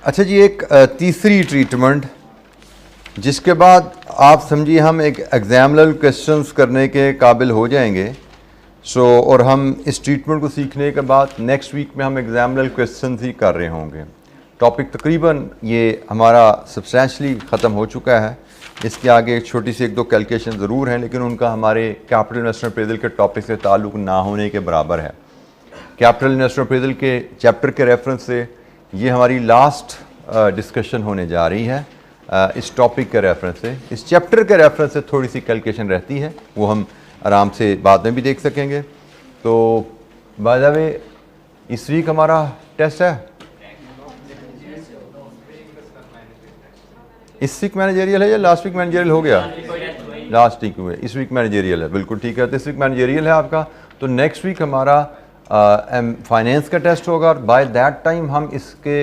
अच्छा जी, एक तीसरी ट्रीटमेंट जिसके बाद आप समझिए हम एक एग्जामिनर क्वेश्चंस करने के काबिल हो जाएंगे। और हम इस ट्रीटमेंट को सीखने के बाद नेक्स्ट वीक में हम एग्जामिनर क्वेश्चंस ही कर रहे होंगे। टॉपिक तकरीबन ये हमारा सब्सटेंशली ख़त्म हो चुका है। इसके आगे छोटी सी एक दो कैलकुलेशन ज़रूर हैं, लेकिन उनका हमारे कैपिटल इन्वेस्टमेंट अप्रेजल के टॉपिक से ताल्लुक़ ना होने के बराबर है। कैपिटल इन्वेस्टमेंट अप्रेजल के चैप्टर के रेफरेंस से ये हमारी लास्ट डिस्कशन होने जा रही है। इस टॉपिक के रेफरेंस से, इस चैप्टर के रेफरेंस से थोड़ी सी कैलकुलेशन रहती है, वो हम आराम से बाद में भी देख सकेंगे। तो बाय द वे इस वीक हमारा टेस्ट है, इस वीक मैनेजरियल है या लास्ट वीक मैनेजरियल हो गया? लास्ट वीक में, इस वीक मैनेजरियल है, बिल्कुल ठीक है। तो इस वीक मैनेजरियल है आपका, तो नेक्स्ट वीक हमारा फाइनेंस का टेस्ट होगा और बाय दैट टाइम हम इसके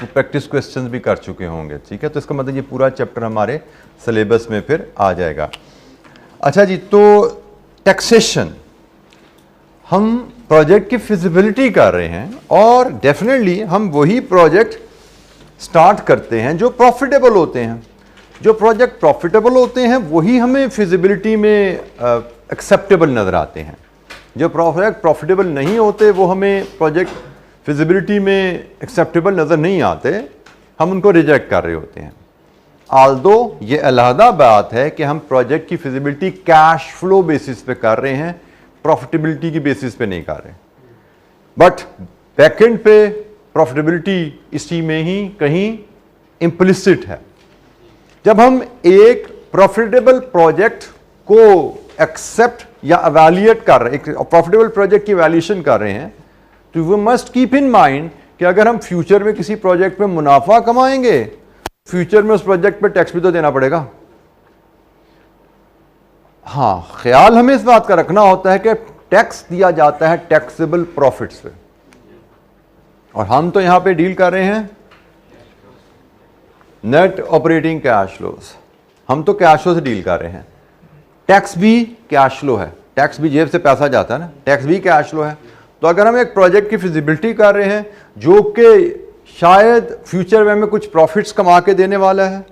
प्रैक्टिस क्वेश्चंस भी कर चुके होंगे, ठीक है। तो इसका मतलब ये पूरा चैप्टर हमारे सिलेबस में फिर आ जाएगा। अच्छा जी, तो टैक्सेशन, हम प्रोजेक्ट की फिजिबिलिटी कर रहे हैं और डेफिनेटली हम वही प्रोजेक्ट स्टार्ट करते हैं जो प्रॉफिटेबल होते हैं। जो प्रोजेक्ट प्रॉफिटेबल होते हैं वही हमें फिजिबिलिटी में एक्सेप्टेबल नज़र आते हैं। जो प्रोजेक्ट प्रॉफिटेबल नहीं होते वो हमें प्रोजेक्ट फिजिबिलिटी में एक्सेप्टेबल नज़र नहीं आते, हम उनको रिजेक्ट कर रहे होते हैं। आल्दो ये अलहदा बात है कि हम प्रोजेक्ट की फिजिबिलिटी कैश फ्लो बेसिस पे कर रहे हैं, प्रॉफिटेबिलिटी की बेसिस पे नहीं कर रहे। बट बैकएंड पे प्रॉफिटेबिलिटी इसी में ही कहीं इम्प्लिसिट है। जब हम एक प्रॉफिटेबल प्रोजेक्ट को एक्सेप्ट या एवेल्युएट कर रहे हैं, एक प्रॉफिटेबल प्रोजेक्ट की वैल्यूएशन कर रहे हैं, तो we must keep in mind कि अगर हम फ्यूचर में किसी प्रोजेक्ट में मुनाफा कमाएंगे, फ्यूचर में उस प्रोजेक्ट पे टैक्स भी तो देना पड़ेगा। हाँ, ख्याल हमें इस बात का रखना होता है कि टैक्स दिया जाता है टैक्सेबल प्रॉफिट्स पे, और हम तो यहां पे डील कर रहे हैं नेट ऑपरेटिंग कैश फ्लोस। हम तो कैश फ्लो से डील कर रहे हैं। टैक्स भी कैश फ्लो है, टैक्स भी जेब से पैसा जाता है ना, टैक्स भी कैश फ्लो है। तो अगर हम एक प्रोजेक्ट की फिजिबिलिटी कर रहे हैं जो कि शायद फ्यूचर में हमें कुछ प्रॉफिट्स कमा के देने वाला है,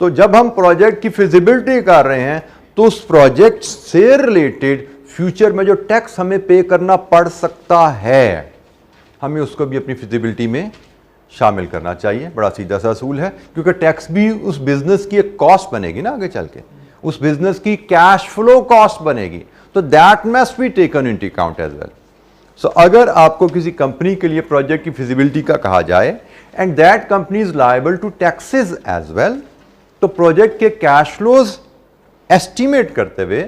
तो जब हम प्रोजेक्ट की फिजिबिलिटी कर रहे हैं तो उस प्रोजेक्ट से रिलेटेड फ्यूचर में जो टैक्स हमें पे करना पड़ सकता है, हमें उसको भी अपनी फिजिबिलिटी में शामिल करना चाहिए। बड़ा सीधा सा असूल है, क्योंकि टैक्स भी उस बिजनेस की एक कॉस्ट बनेगी ना आगे चल के, उस बिजनेस की कैश फ्लो कॉस्ट बनेगी, तो that must be taken into account as well. So अगर आपको किसी कंपनी के लिए प्रोजेक्ट की फिजिबिलिटी का कहा जाए and that company is liable to taxes as well, तो प्रोजेक्ट के कैश फ्लोज एस्टिमेट करते हुए,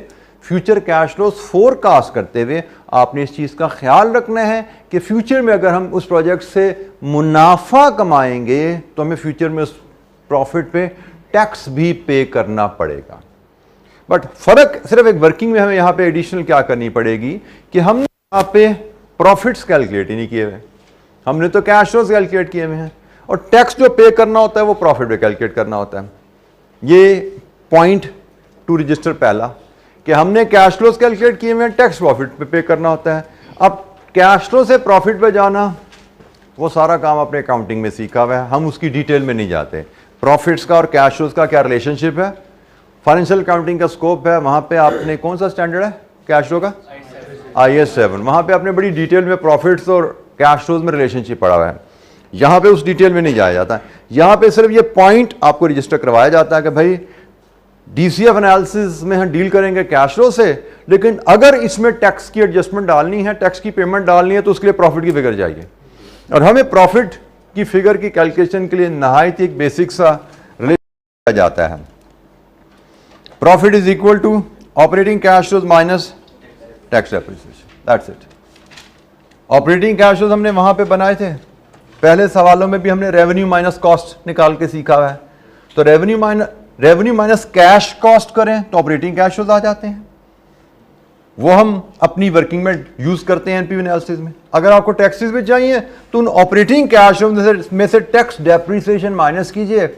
फ्यूचर कैश फ्लोज फोरकास्ट करते हुए आपने इस चीज का ख्याल रखना है कि फ्यूचर में अगर हम उस प्रोजेक्ट से मुनाफा कमाएंगे तो हमें फ्यूचर में उस प्रॉफिट पे टैक्स भी पे करना पड़ेगा। बट फर्क सिर्फ एक वर्किंग में हमें यहां पे एडिशनल क्या करनी पड़ेगी कि हमने यहां पे प्रॉफिट्स कैलकुलेट ही नहीं किए हुए, हमने तो कैश फ्लोज कैलकुलेट किए हुए हैं, और टैक्स जो पे करना होता है वो प्रॉफिट पे कैलकुलेट करना होता है। ये पॉइंट टू रजिस्टर पहला कि हमने कैश फ्लोज कैलकुलेट किए हुए हैं, टैक्स प्रॉफिट पे करना होता है। अब कैश फ्लो से प्रॉफिट पे जाना, वो सारा काम अपने अकाउंटिंग में सीखा हुआ है, हम उसकी डिटेल में नहीं जाते। प्रॉफिट्स का और कैश फ्लोज का क्या रिलेशनशिप है, फाइनेंशियल अकाउंटिंग का स्कोप है, वहां पे आपने कौन सा स्टैंडर्ड है कैश फ्लो का? IAS 7। वहां पे आपने बड़ी डिटेल में प्रॉफिट्स और कैश फ्लोज में रिलेशनशिप पढ़ा हुआ है। यहां पे उस डिटेल में नहीं जाया जाता, यहां पे सिर्फ ये पॉइंट आपको रजिस्टर करवाया जाता है कि भाई DCF एनालिसिस में हम डील करेंगे कैश फ्लो से, लेकिन अगर इसमें टैक्स की एडजस्टमेंट डालनी है, टैक्स की पेमेंट डालनी है, तो उसके लिए प्रॉफिट की फिगर चाहिए। और हमें प्रॉफिट की फिगर की कैलकुलेशन के लिए नहायत एक बेसिक सा रिलेशन किया जाता है। Profit is equal to operating cash flows minus tax depreciation, that's it. Operating cash flows हमने वहां पे बनाए थे, पहले सवालों में भी हमने रेवेन्यू माइनस कॉस्ट निकाल के सीखा हुआ है। तो रेवेन्यू माइनस कैश कॉस्ट करें तो ऑपरेटिंग कैश फ्लोज आ जाते हैं, वो हम अपनी वर्किंग में यूज करते हैं एनपीवी एनालिसिस में। अगर आपको टैक्सेस भी चाहिए तो उन ऑपरेटिंग कैश फ्लोज में से टैक्स डेप्रिसिएशन माइनस कीजिए,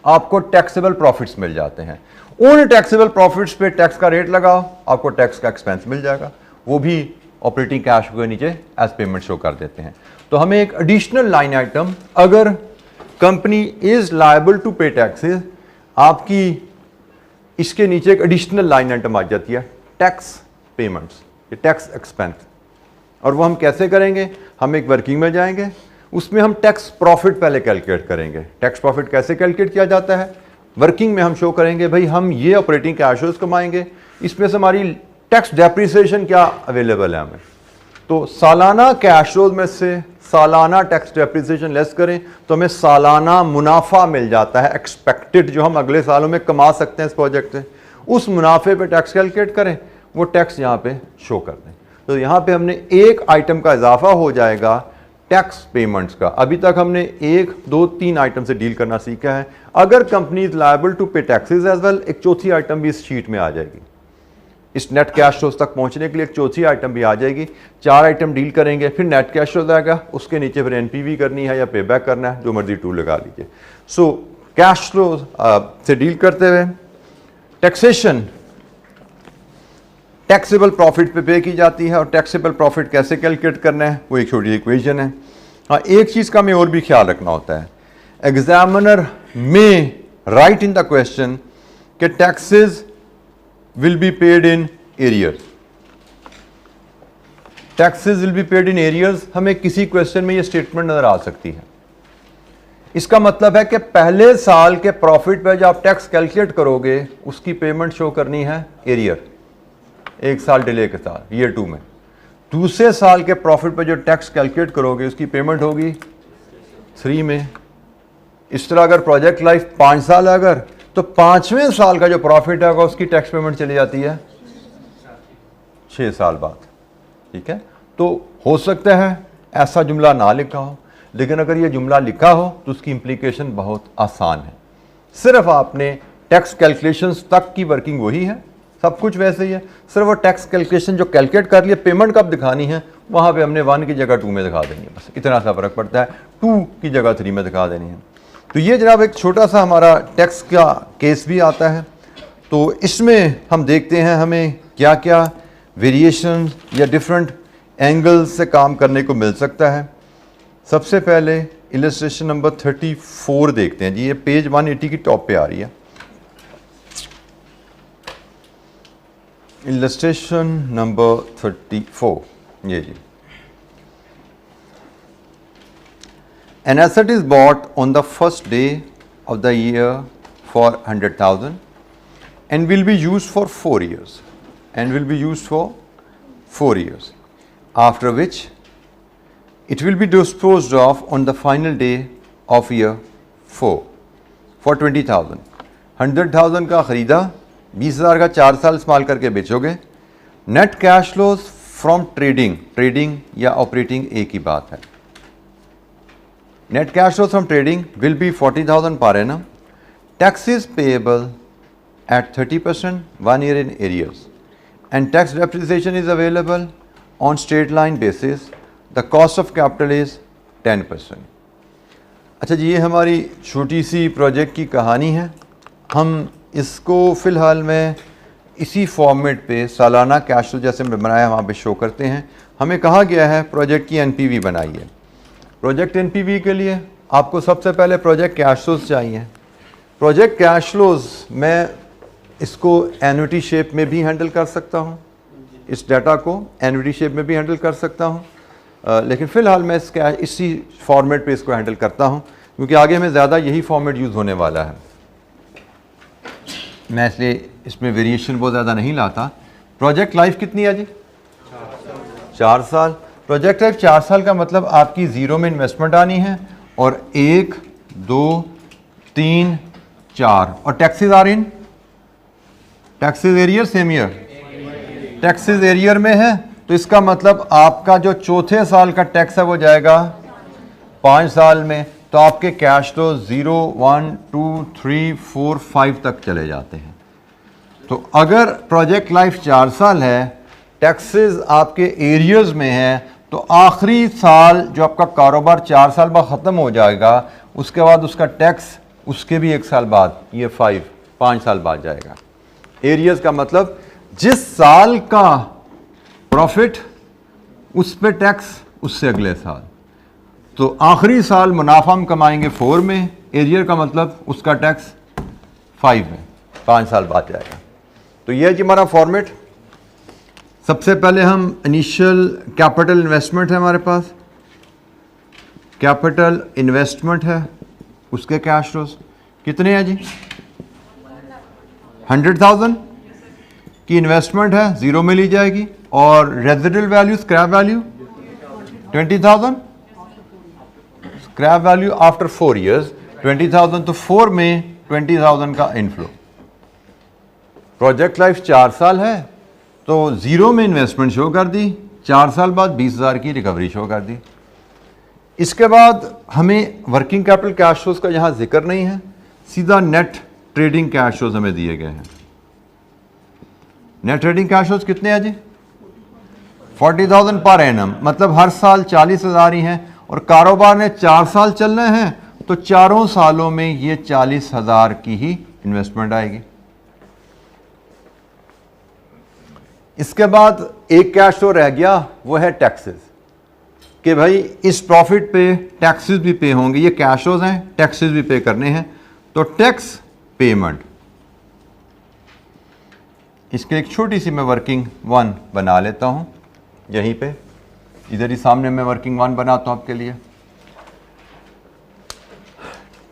आपको टैक्सेबल प्रॉफिट्स मिल जाते हैं। उन टैक्सेबल प्रॉफिट्स पे टैक्स का रेट लगाओ, आपको टैक्स का एक्सपेंस मिल जाएगा, वो भी ऑपरेटिंग कैश के नीचे एज पेमेंट शो कर देते हैं। तो हमें एक एडिशनल लाइन आइटम अगर company is liable to pay taxes, आपकी इसके नीचे एक एडिशनल लाइन आइटम आ जाती है टैक्स पेमेंट्स, ये टैक्स एक्सपेंस। और वो हम कैसे करेंगे, हम एक वर्किंग में जाएंगे, उसमें हम टैक्स प्रॉफिट पहले कैलकुलेट करेंगे। टैक्स प्रॉफिट कैसे कैलकुलेट किया जाता है, वर्किंग में हम शो करेंगे भाई हम ये ऑपरेटिंग कैश फ्लोज कमाएंगे, इसमें से हमारी टैक्स डेप्रिसिएशन क्या अवेलेबल है हमें, तो सालाना कैश फ्लोज में से सालाना टैक्स डेप्रिसिएशन लेस करें तो हमें सालाना मुनाफा मिल जाता है एक्सपेक्टेड, जो हम अगले सालों में कमा सकते हैं इस प्रोजेक्ट से। उस मुनाफे पे टैक्स कैलकुलेट करें, वो टैक्स यहाँ पे शो कर दें। तो यहाँ पे हमने एक आइटम का इजाफा हो जाएगा टैक्स पेमेंट्स का। अभी तक हमने 1, 2, 3 आइटम से डील करना सीखा है। अगर company is liable to pay taxes as well, एक चौथी आइटम भी इस शीट में आ जाएगी। इस नेट कैश फ्लोज तक पहुंचने के लिए एक चौथी आइटम भी आ जाएगी। 4 आइटम डील करेंगे, फिर नेट कैश फ्लोज आएगा, उसके नीचे फिर एनपीवी करनी है या पे बैक करना है, जो मर्जी टूल लगा लीजिए। सो कैश फ्लोज से डील करते हुए टैक्सेशन टैक्सेबल प्रॉफिट पे की जाती है, और टैक्सेबल प्रॉफिट कैसे कैलकुलेट करना है वो एक छोटी इक्वेशन है। हाँ, एक चीज़ का हमें और भी ख्याल रखना होता है, एग्जामिनर में राइट इन द क्वेश्चन कि taxes will be paid in arrears, taxes will be paid in arrears। हमें किसी क्वेश्चन में ये स्टेटमेंट नजर आ सकती है। इसका मतलब है कि पहले साल के प्रॉफिट पे जब आप टैक्स कैलकुलेट करोगे उसकी पेमेंट शो करनी है एरियर, 1 साल डिले के साथ ईयर 2 में। दूसरे साल के प्रॉफिट पे जो टैक्स कैलकुलेट करोगे उसकी पेमेंट होगी 3 में। इस तरह अगर प्रोजेक्ट लाइफ 5 साल है अगर, तो 5वें साल का जो प्रॉफिट होगा उसकी टैक्स पेमेंट चली जाती है 6 साल बाद। ठीक है, तो हो सकता है ऐसा जुमला ना लिखा हो, लेकिन अगर ये जुमला लिखा हो तो उसकी इंप्लीकेशन बहुत आसान है। सिर्फ आपने टैक्स कैलकुलेशंस तक की वर्किंग वही है, सब कुछ वैसे ही है, सिर्फ वो टैक्स कैलकुलेशन जो कैलकुलेट कर लिया, पेमेंट कब दिखानी है वहाँ पे हमने 1 की जगह 2 में दिखा देनी है, बस इतना सा फर्क पड़ता है, 2 की जगह 3 में दिखा देनी है। तो ये जनाब एक छोटा सा हमारा टैक्स का केस भी आता है। तो इसमें हम देखते हैं हमें क्या क्या वेरिएशन या डिफरेंट एंगल्स से काम करने को मिल सकता है। सबसे पहले इलस्ट्रेशन नंबर 34 देखते हैं जी, ये पेज 180 की टॉप पे आ रही है। इलस्ट्रेशन नंबर 34, ये जी, an asset is bought on the first day of the year for 100,000 and will be used for 4 years, after which it will be disposed of on the final day of year 4 for 20,000। 100,000 का ख़रीदा, 20,000 का 4 साल इस्तेमाल करके बेचोगे। Net cash flows from trading या operating एक ही बात है। Net cash flows from trading will be 40,000 per annum. Taxes payable at 30%, 1 year in arrears, and tax depreciation is available on straight line basis. The cost of capital is 10%. अच्छा जी, ये हमारी छोटी सी project की कहानी है। हम इसको फ़िलहाल में इसी फॉर्मेट पे सालाना कैश फ्लो जैसे हमने बनाया वहाँ पे शो करते हैं। हमें कहा गया है प्रोजेक्ट की एनपीवी बनाइए। प्रोजेक्ट एनपीवी के लिए आपको सबसे पहले प्रोजेक्ट कैश फ्लोज चाहिए। प्रोजेक्ट कैश फ्लोज मैं इसको एन्युटी शेप में भी हैंडल कर सकता हूँ, इस डाटा को एन्युटी शेप में भी हैंडल कर सकता हूँ, लेकिन फ़िलहाल मैं इसी फॉर्मेट पे इसको हैंडल करता हूँ क्योंकि आगे में ज़्यादा यही फॉर्मेट यूज़ होने वाला है। मैं इसलिए इसमें वेरिएशन बहुत ज़्यादा नहीं लाता। प्रोजेक्ट लाइफ कितनी है जी? 4 साल। प्रोजेक्ट लाइफ 4 साल का मतलब आपकी ज़ीरो में इन्वेस्टमेंट आनी है, और 1, 2, 3, 4 और taxes are in taxes arrear same year, taxes arrear में है, तो इसका मतलब आपका जो चौथे साल का टैक्स है वो जाएगा 5 साल में। तो आपके कैश फ्लो 0, 1, 2, 3, 4, 5 तक चले जाते हैं। तो अगर प्रोजेक्ट लाइफ 4 साल है, टैक्सेस आपके एरियर्स में है, तो आखिरी साल जो आपका कारोबार 4 साल बाद ख़त्म हो जाएगा, उसके बाद उसका टैक्स उसके भी 1 साल बाद, ये 5 साल बाद जाएगा। एरियर्स का मतलब जिस साल का प्रॉफिट उस पे टैक्स उससे अगले साल। तो आखिरी साल मुनाफा हम कमाएंगे 4 में, एरियर का मतलब उसका टैक्स 5 में, 5 साल बाद जाएगा। तो ये है जी हमारा फॉर्मेट। सबसे पहले हम इनिशियल कैपिटल इन्वेस्टमेंट है हमारे पास, कैपिटल इन्वेस्टमेंट है, उसके कैश फ्लोज कितने हैं जी? 100,000 की इन्वेस्टमेंट है, 0 में ली जाएगी, और residual value, scrap value 20,000, scrap value after 4 years 20,000, तो 4 में 20,000 का इनफ्लो। प्रोजेक्ट लाइफ 4 साल है, तो 0 में इन्वेस्टमेंट शो कर दी, 4 साल बाद 20,000 की रिकवरी शो कर दी। इसके बाद हमें वर्किंग कैपिटल कैश फ्लोज का यहाँ जिक्र नहीं है, सीधा नेट ट्रेडिंग कैश फ्लोज हमें दिए गए हैं। नेट ट्रेडिंग कैश फ्लोज कितने हैं जी? 40,000 पर एनम, मतलब हर साल 40,000 ही हैं, और कारोबार ने 4 साल चलना है, तो चारों सालों में ये 40,000 की ही इन्वेस्टमेंट आएगी। इसके बाद एक कैश फ्लो रह गया, वो है टैक्सेस, कि भाई इस प्रॉफिट पे टैक्सेस भी पे होंगे, ये कैश फ्लोज हैं, टैक्सेस भी पे करने हैं, तो टैक्स पेमेंट। इसके एक छोटी सी मैं वर्किंग 1 बना लेता हूं यहीं पे, इधर ही सामने मैं वर्किंग 1 बनाता हूं आपके लिए।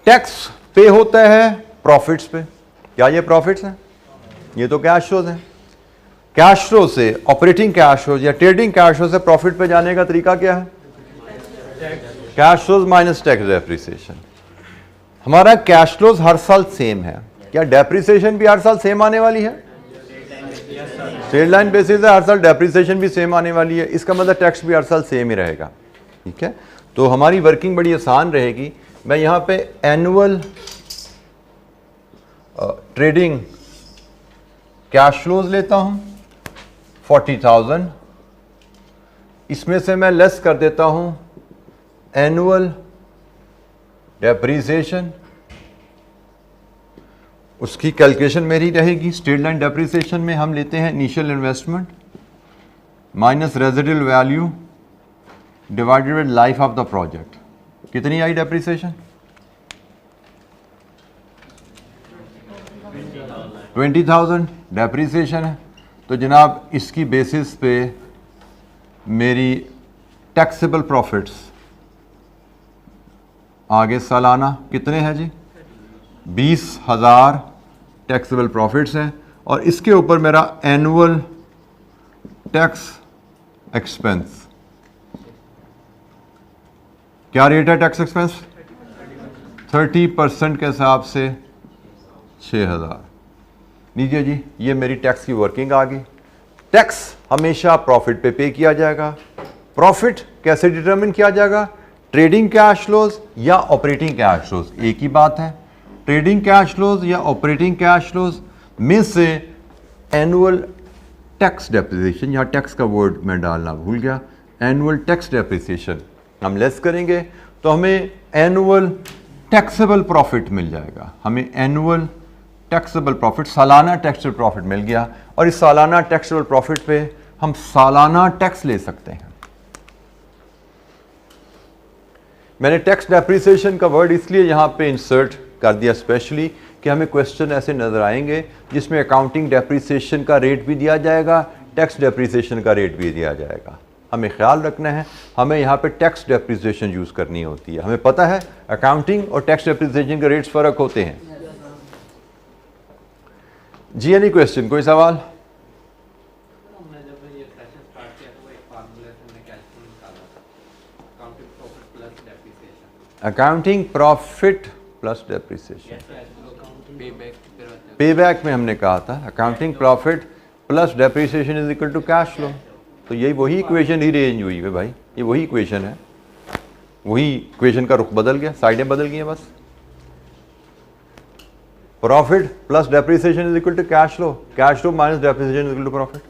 टैक्स पे होता है प्रॉफिट्स पे, क्या ये प्रॉफिट्स हैं? ये तो कैश फ्लोज हैं। कैश फ्लो से ऑपरेटिंग कैश फ्लो या ट्रेडिंग कैश फ्लो से प्रॉफिट पे जाने का तरीका क्या है? Cash flows minus tax depreciation. हमारा कैश फ्लोज हर साल सेम है, क्या डेप्रिसिएशन भी हर साल सेम आने वाली है? स्ट्रेट लाइन बेसिस है, हर साल डेप्रिसिएशन भी सेम आने वाली है, इसका मतलब टैक्स भी हर साल सेम ही रहेगा। ठीक है, तो हमारी वर्किंग बड़ी आसान रहेगी। मैं यहां पे एनुअल ट्रेडिंग कैश फ्लोज लेता हूं 40,000, इसमें से मैं लेस कर देता हूं एनुअल डेप्रिसिएशन, उसकी कैलकुलेशन मेरी रहेगी स्ट्रेट लाइन डेप्रिसिएशन में हम लेते हैं initial investment minus residual value divided by life of the project. कितनी आई डेप्रिसिएशन? 20,000 डेप्रिसिएशन है, तो जनाब इसकी बेसिस पे मेरी टैक्सेबल प्रॉफिट्स आगे सालाना कितने हैं जी? 20,000 टैक्सेबल प्रॉफिट्स हैं, और इसके ऊपर मेरा एनुअल टैक्स एक्सपेंस क्या रेट है? टैक्स एक्सपेंस 30% के हिसाब से 6,000। लीजिए जी, ये मेरी टैक्स की वर्किंग आ गई। टैक्स हमेशा प्रॉफिट पे किया जाएगा। प्रॉफिट कैसे डिटरमिन किया जाएगा? ट्रेडिंग कैश फ्लोज या ऑपरेटिंग कैश फ्लोज, एक ही बात है। ट्रेडिंग कैश फ्लोज या ऑपरेटिंग कैश फ्लोज में से एनुअल टैक्स डेप्रिसिएशन, यहाँ टैक्स का वर्ड मैं डालना भूल गया, एनुअल टैक्स डेप्रिसिएशन हम लेस करेंगे तो हमें एनुअल टैक्सेबल प्रॉफिट मिल जाएगा। हमें एनुअल टैक्सेबल प्रॉफिट, सालाना टैक्सेबल प्रॉफिट मिल गया, और इस सालाना टैक्सेबल प्रॉफिट पे हम सालाना टैक्स ले सकते हैं। मैंने टैक्स डेप्रिसिएशन का वर्ड इसलिए यहां पे इंसर्ट कर दिया स्पेशली कि हमें क्वेश्चन ऐसे नजर आएंगे जिसमें अकाउंटिंग डेप्रिसिएशन का रेट भी दिया जाएगा, टैक्स डेप्रिसिएशन का रेट भी दिया जाएगा। हमें ख्याल रखना है, हमें यहाँ पे टैक्स डेप्रिसिएशन यूज करनी होती है। हमें पता है अकाउंटिंग और टैक्स डेप्रिसिएशन के रेट्स फर्क होते हैं। जी एनी क्वेश्चन, कोई सवाल? Accounting profit plus depreciation, pay back में हमने कहा था accounting profit plus depreciation is equal to cash flow. तो यही वही इक्वेशन ही रेंज हुई है भाई, ये वही इक्वेशन है, वही इक्वेशन का रुख बदल गया, साइडें बदल गई हैं बस। Profit plus depreciation is equal to cash flow minus depreciation is equal to profit,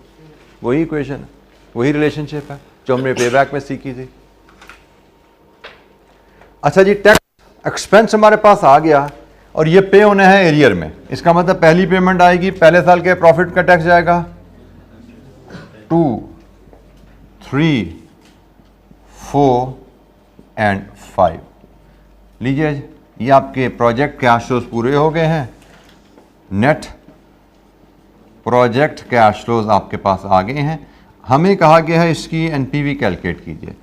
वही इक्वेशन है, वही रिलेशनशिप है जो हमने पे बैक में सीखी थी। अच्छा जी, टैक्स एक्सपेंस हमारे पास आ गया और ये पे होना है एरियर में। इसका मतलब पहली पेमेंट आएगी, पहले साल के प्रॉफिट का टैक्स जाएगा 2, 3, 4 एंड 5। लीजिए ये आपके प्रोजेक्ट कैश फ्लोज पूरे हो गए हैं। नेट प्रोजेक्ट कैश फ्लोज आपके पास आ गए हैं। हमें कहा गया है इसकी एनपीवी कैलकुलेट कीजिए,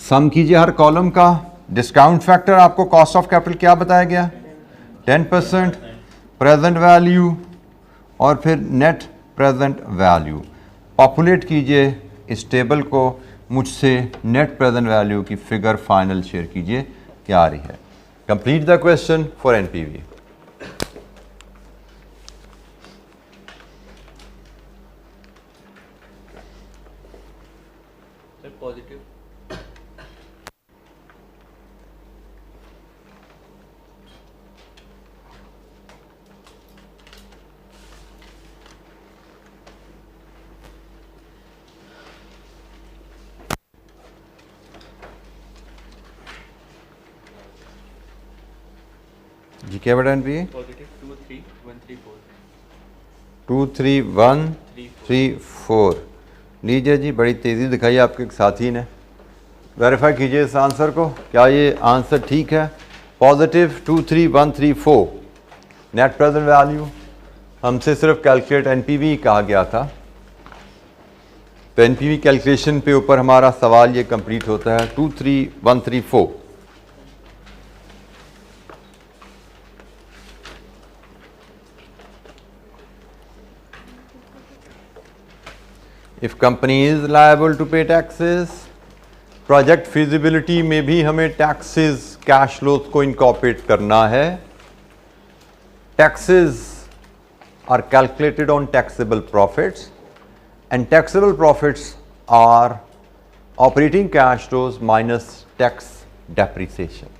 सम कीजिए हर कॉलम का। डिस्काउंट फैक्टर आपको कॉस्ट ऑफ कैपिटल क्या बताया गया, 10%, प्रेजेंट वैल्यू और फिर नेट प्रेजेंट वैल्यू। पॉपुलेट कीजिए इस टेबल को, मुझसे नेट प्रेजेंट वैल्यू की फिगर फाइनल शेयर कीजिए क्या आ रही है। Complete the question for NPV. Positive जी क्या बेटा एनपीवी? पॉजिटिव 2 3 1 3 4 2 3 1 3 4। लीजिए जी, बड़ी तेज़ी दिखाई आपके एक साथी ने। वेरीफाई कीजिए इस आंसर को, क्या ये आंसर ठीक है? Positive 2 3 1 3 4 net present value. हमसे सिर्फ कैलकुलेट एनपीवी कहा गया था, तो एनपीवी कैलकुलेशन पे ऊपर हमारा सवाल ये कंप्लीट होता है। 2 3 1 3 4। If company is liable to pay taxes, project feasibility में भी हमें टैक्सेस कैश फ्लोज को इनकॉर्पोरेट करना है। Taxes are calculated on taxable profits and taxable profits are operating cash flows minus tax depreciation.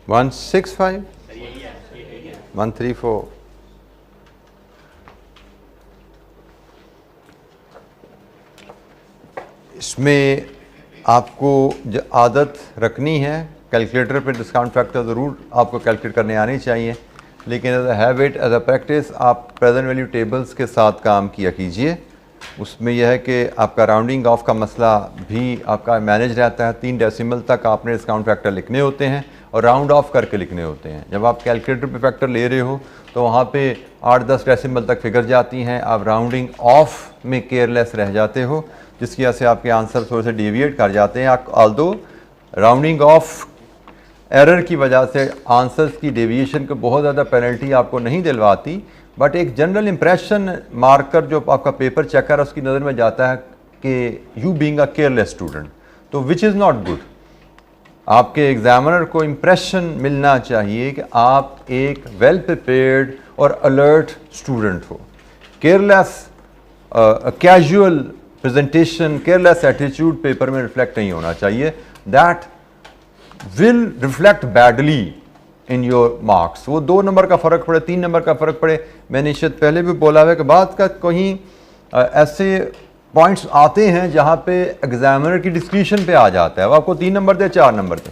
One 6 5 1 3 4। इसमें आपको जो आदत रखनी है, कैलकुलेटर पे डिस्काउंट फैक्टर ज़रूर आपको कैलकुलेट करने आनी चाहिए, लेकिन as a habit, as a practice आप प्रेजेंट वैल्यू टेबल्स के साथ काम किया कीजिए। उसमें यह है कि आपका राउंडिंग ऑफ का मसला भी आपका मैनेज रहता है। 3 डेसिमल तक आपने डिस्काउंट फैक्टर लिखने होते हैं और राउंड ऑफ करके लिखने होते हैं। जब आप कैलकुलेटर पे फैक्टर ले रहे हो तो वहाँ पे 8-10 डेसिमल तक फिगर जाती हैं, आप राउंडिंग ऑफ में केयरलेस रह जाते हो, जिसकी वजह से आपके आंसर थोड़े से डेविएट कर जाते हैं। ऑल्दो राउंडिंग ऑफ एरर की वजह से आंसर्स की डेविएशन को बहुत ज़्यादा पेनल्टी आपको नहीं दिलवाती, बट एक जनरल इम्प्रेशन मार्कर जो आपका पेपर चेकर उसकी नज़र में जाता है कि you being a careless student, तो विच इज़ नॉट गुड। आपके एग्जामिनर को इम्प्रेशन मिलना चाहिए कि आप एक वेल प्रिपेयर्ड और अलर्ट स्टूडेंट हो। Careless casual presentation, careless attitude paper में रिफ्लेक्ट नहीं होना चाहिए। That will reflect badly in your marks. वो 2 नंबर का फ़र्क पड़े, 3 नंबर का फ़र्क पड़े, मैंने शायद पहले भी बोला है कि बात का कहीं ऐसे पॉइंट्स आते हैं जहाँ पे एग्जामिनर की डिस्क्रिप्शन पे आ जाता है, वो आपको 3 नंबर दे, 4 नंबर दे,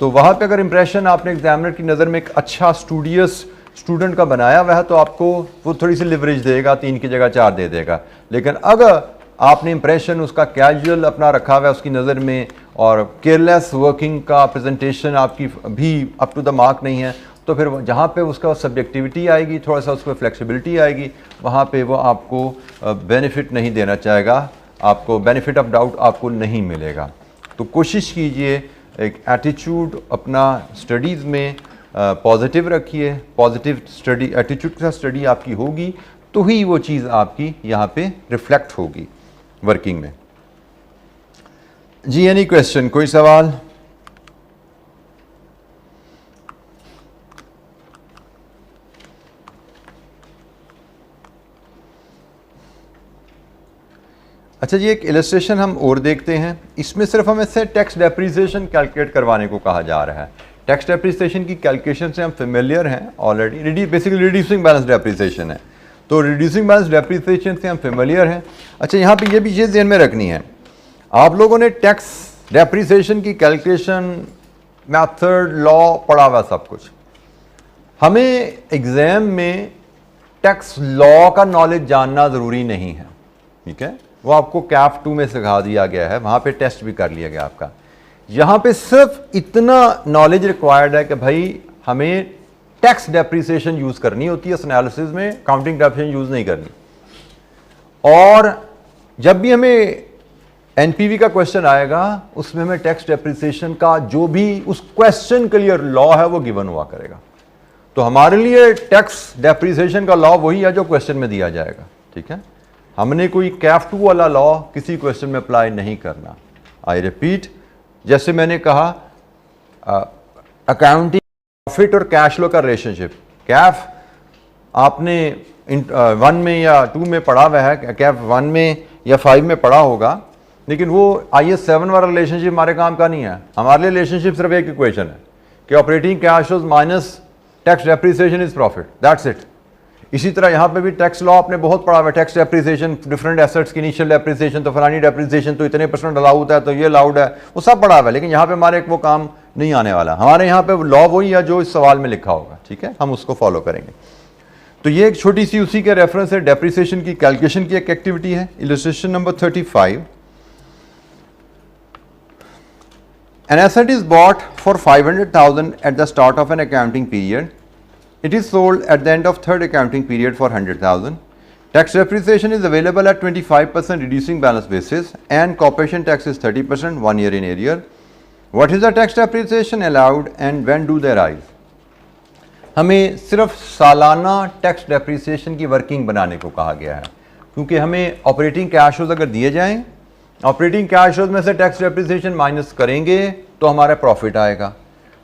तो वहाँ पे अगर इंप्रेशन आपने एग्जामिनर की नज़र में एक अच्छा स्टूडियस स्टूडेंट का बनाया हुआ है तो आपको वो थोड़ी सी लिवरेज देगा, 3 की जगह 4 दे देगा। लेकिन अगर आपने इंप्रेशन उसका कैजुअल अपना रखा हुआ है उसकी नज़र में और केयरलेस वर्किंग का प्रेजेंटेशन आपकी भी अप टू द मार्क नहीं है, तो फिर जहाँ पे उसका सब्जेक्टिविटी आएगी, थोड़ा सा उसमें फ्लेक्सिबिलिटी आएगी, वहाँ पे वो आपको बेनिफिट नहीं देना चाहेगा, आपको बेनिफिट ऑफ डाउट आपको नहीं मिलेगा। तो कोशिश कीजिए एक एटीट्यूड अपना स्टडीज़ में पॉजिटिव रखिए। पॉजिटिव स्टडी एटीट्यूड के साथ स्टडी आपकी होगी तो ही वो चीज़ आपकी यहाँ पे रिफ्लेक्ट होगी वर्किंग में। जी एनी क्वेश्चन, कोई सवाल? अच्छा जी, एक इलस्ट्रेशन हम और देखते हैं। इसमें सिर्फ हमें से टैक्स डेप्रिसिएशन कैलकुलेट करवाने को कहा जा रहा है। टैक्स डेप्रिसिएशन की कैलकुलेशन से हम फेमिलियर हैं already, basically reducing balance depreciation है, तो रिड्यूसिंग बैलेंस डेप्रिसिएशन से हम फेमिलियर हैं। अच्छा, यहाँ पे ये भी चीज़ ध्यान में रखनी है, आप लोगों ने टैक्स डेप्रिसिएशन की कैलकुलेशन, मैथड, लॉ पढ़ा हुआ सब कुछ। हमें एग्ज़ाम में टैक्स लॉ का नॉलेज जानना ज़रूरी नहीं है, ठीक है, वो आपको कैफ 2 में सिखा दिया गया है, वहाँ पे टेस्ट भी कर लिया गया आपका। यहाँ पे सिर्फ इतना नॉलेज रिक्वायर्ड है कि भाई हमें टैक्स डेप्रिसिएशन यूज़ करनी होती है इस एनालिसिस में, काउंटिंग डेप्रिसिएशन यूज़ नहीं करनी। और जब भी हमें एनपीवी का क्वेश्चन आएगा उसमें हमें टैक्स डेप्रिसिएशन का जो भी उस क्वेश्चन के लिए लॉ है वो गिवन हुआ करेगा। तो हमारे लिए टैक्स डेप्रिसिएशन का लॉ वही है जो क्वेश्चन में दिया जाएगा, ठीक है। हमने कोई कैफ 2 वाला लॉ किसी क्वेश्चन में अप्लाई नहीं करना। आई रिपीट, जैसे मैंने कहा अकाउंटिंग प्रॉफिट और कैश फ्लो का रिलेशनशिप, कैफ आपने 1 में या 2 में पढ़ा हुआ है, कैफ 1 में या 5 में पढ़ा होगा, लेकिन वो IAS 7 वाला रिलेशनशिप हमारे काम का नहीं है। हमारे लिए रिलेशनशिप सिर्फ एक इक्वेशन है कि operating cash flows minus tax depreciation is profit, that's it. इसी तरह यहाँ पे भी टैक्स लॉ आपने बहुत पढ़ा हुआ है, टैक्स डेप्रिसिएशन, डिफरेंट एसेट्स की इनिशियल डेप्रिसिएशन, तो फलानी डेप्रिसिएशन तो इतने % अलाउ होता है, तो ये अलाउड है, वो सब पढ़ा हुआ है। लेकिन यहाँ पे हमारे वो काम नहीं आने वाला। हमारे यहाँ पे लॉ वही है जो इस सवाल में लिखा होगा, ठीक है, हम उसको फॉलो करेंगे। तो ये एक छोटी सी उसी के रेफरेंस है, डेप्रिसिएशन की कैलकुलेशन की एक एक्टिविटी है। Illustration number 35, an asset is bought for 500,000 at the start of an accounting period. It is sold at the end of third accounting period for 100,000. Tax depreciation is available at 25% reducing balance basis and corporation tax is 30%, 1 year in arrear. What is the tax depreciation allowed and when do they arise? हमें सिर्फ सालाना tax depreciation की working बनाने को कहा गया है, क्योंकि हमें ऑपरेटिंग कैश फ्लोज अगर दिए जाएं, ऑपरेटिंग कैश फ्लोज में से टैक्स डेप्रिसिएशन माइनस करेंगे तो हमारा प्रॉफिट आएगा।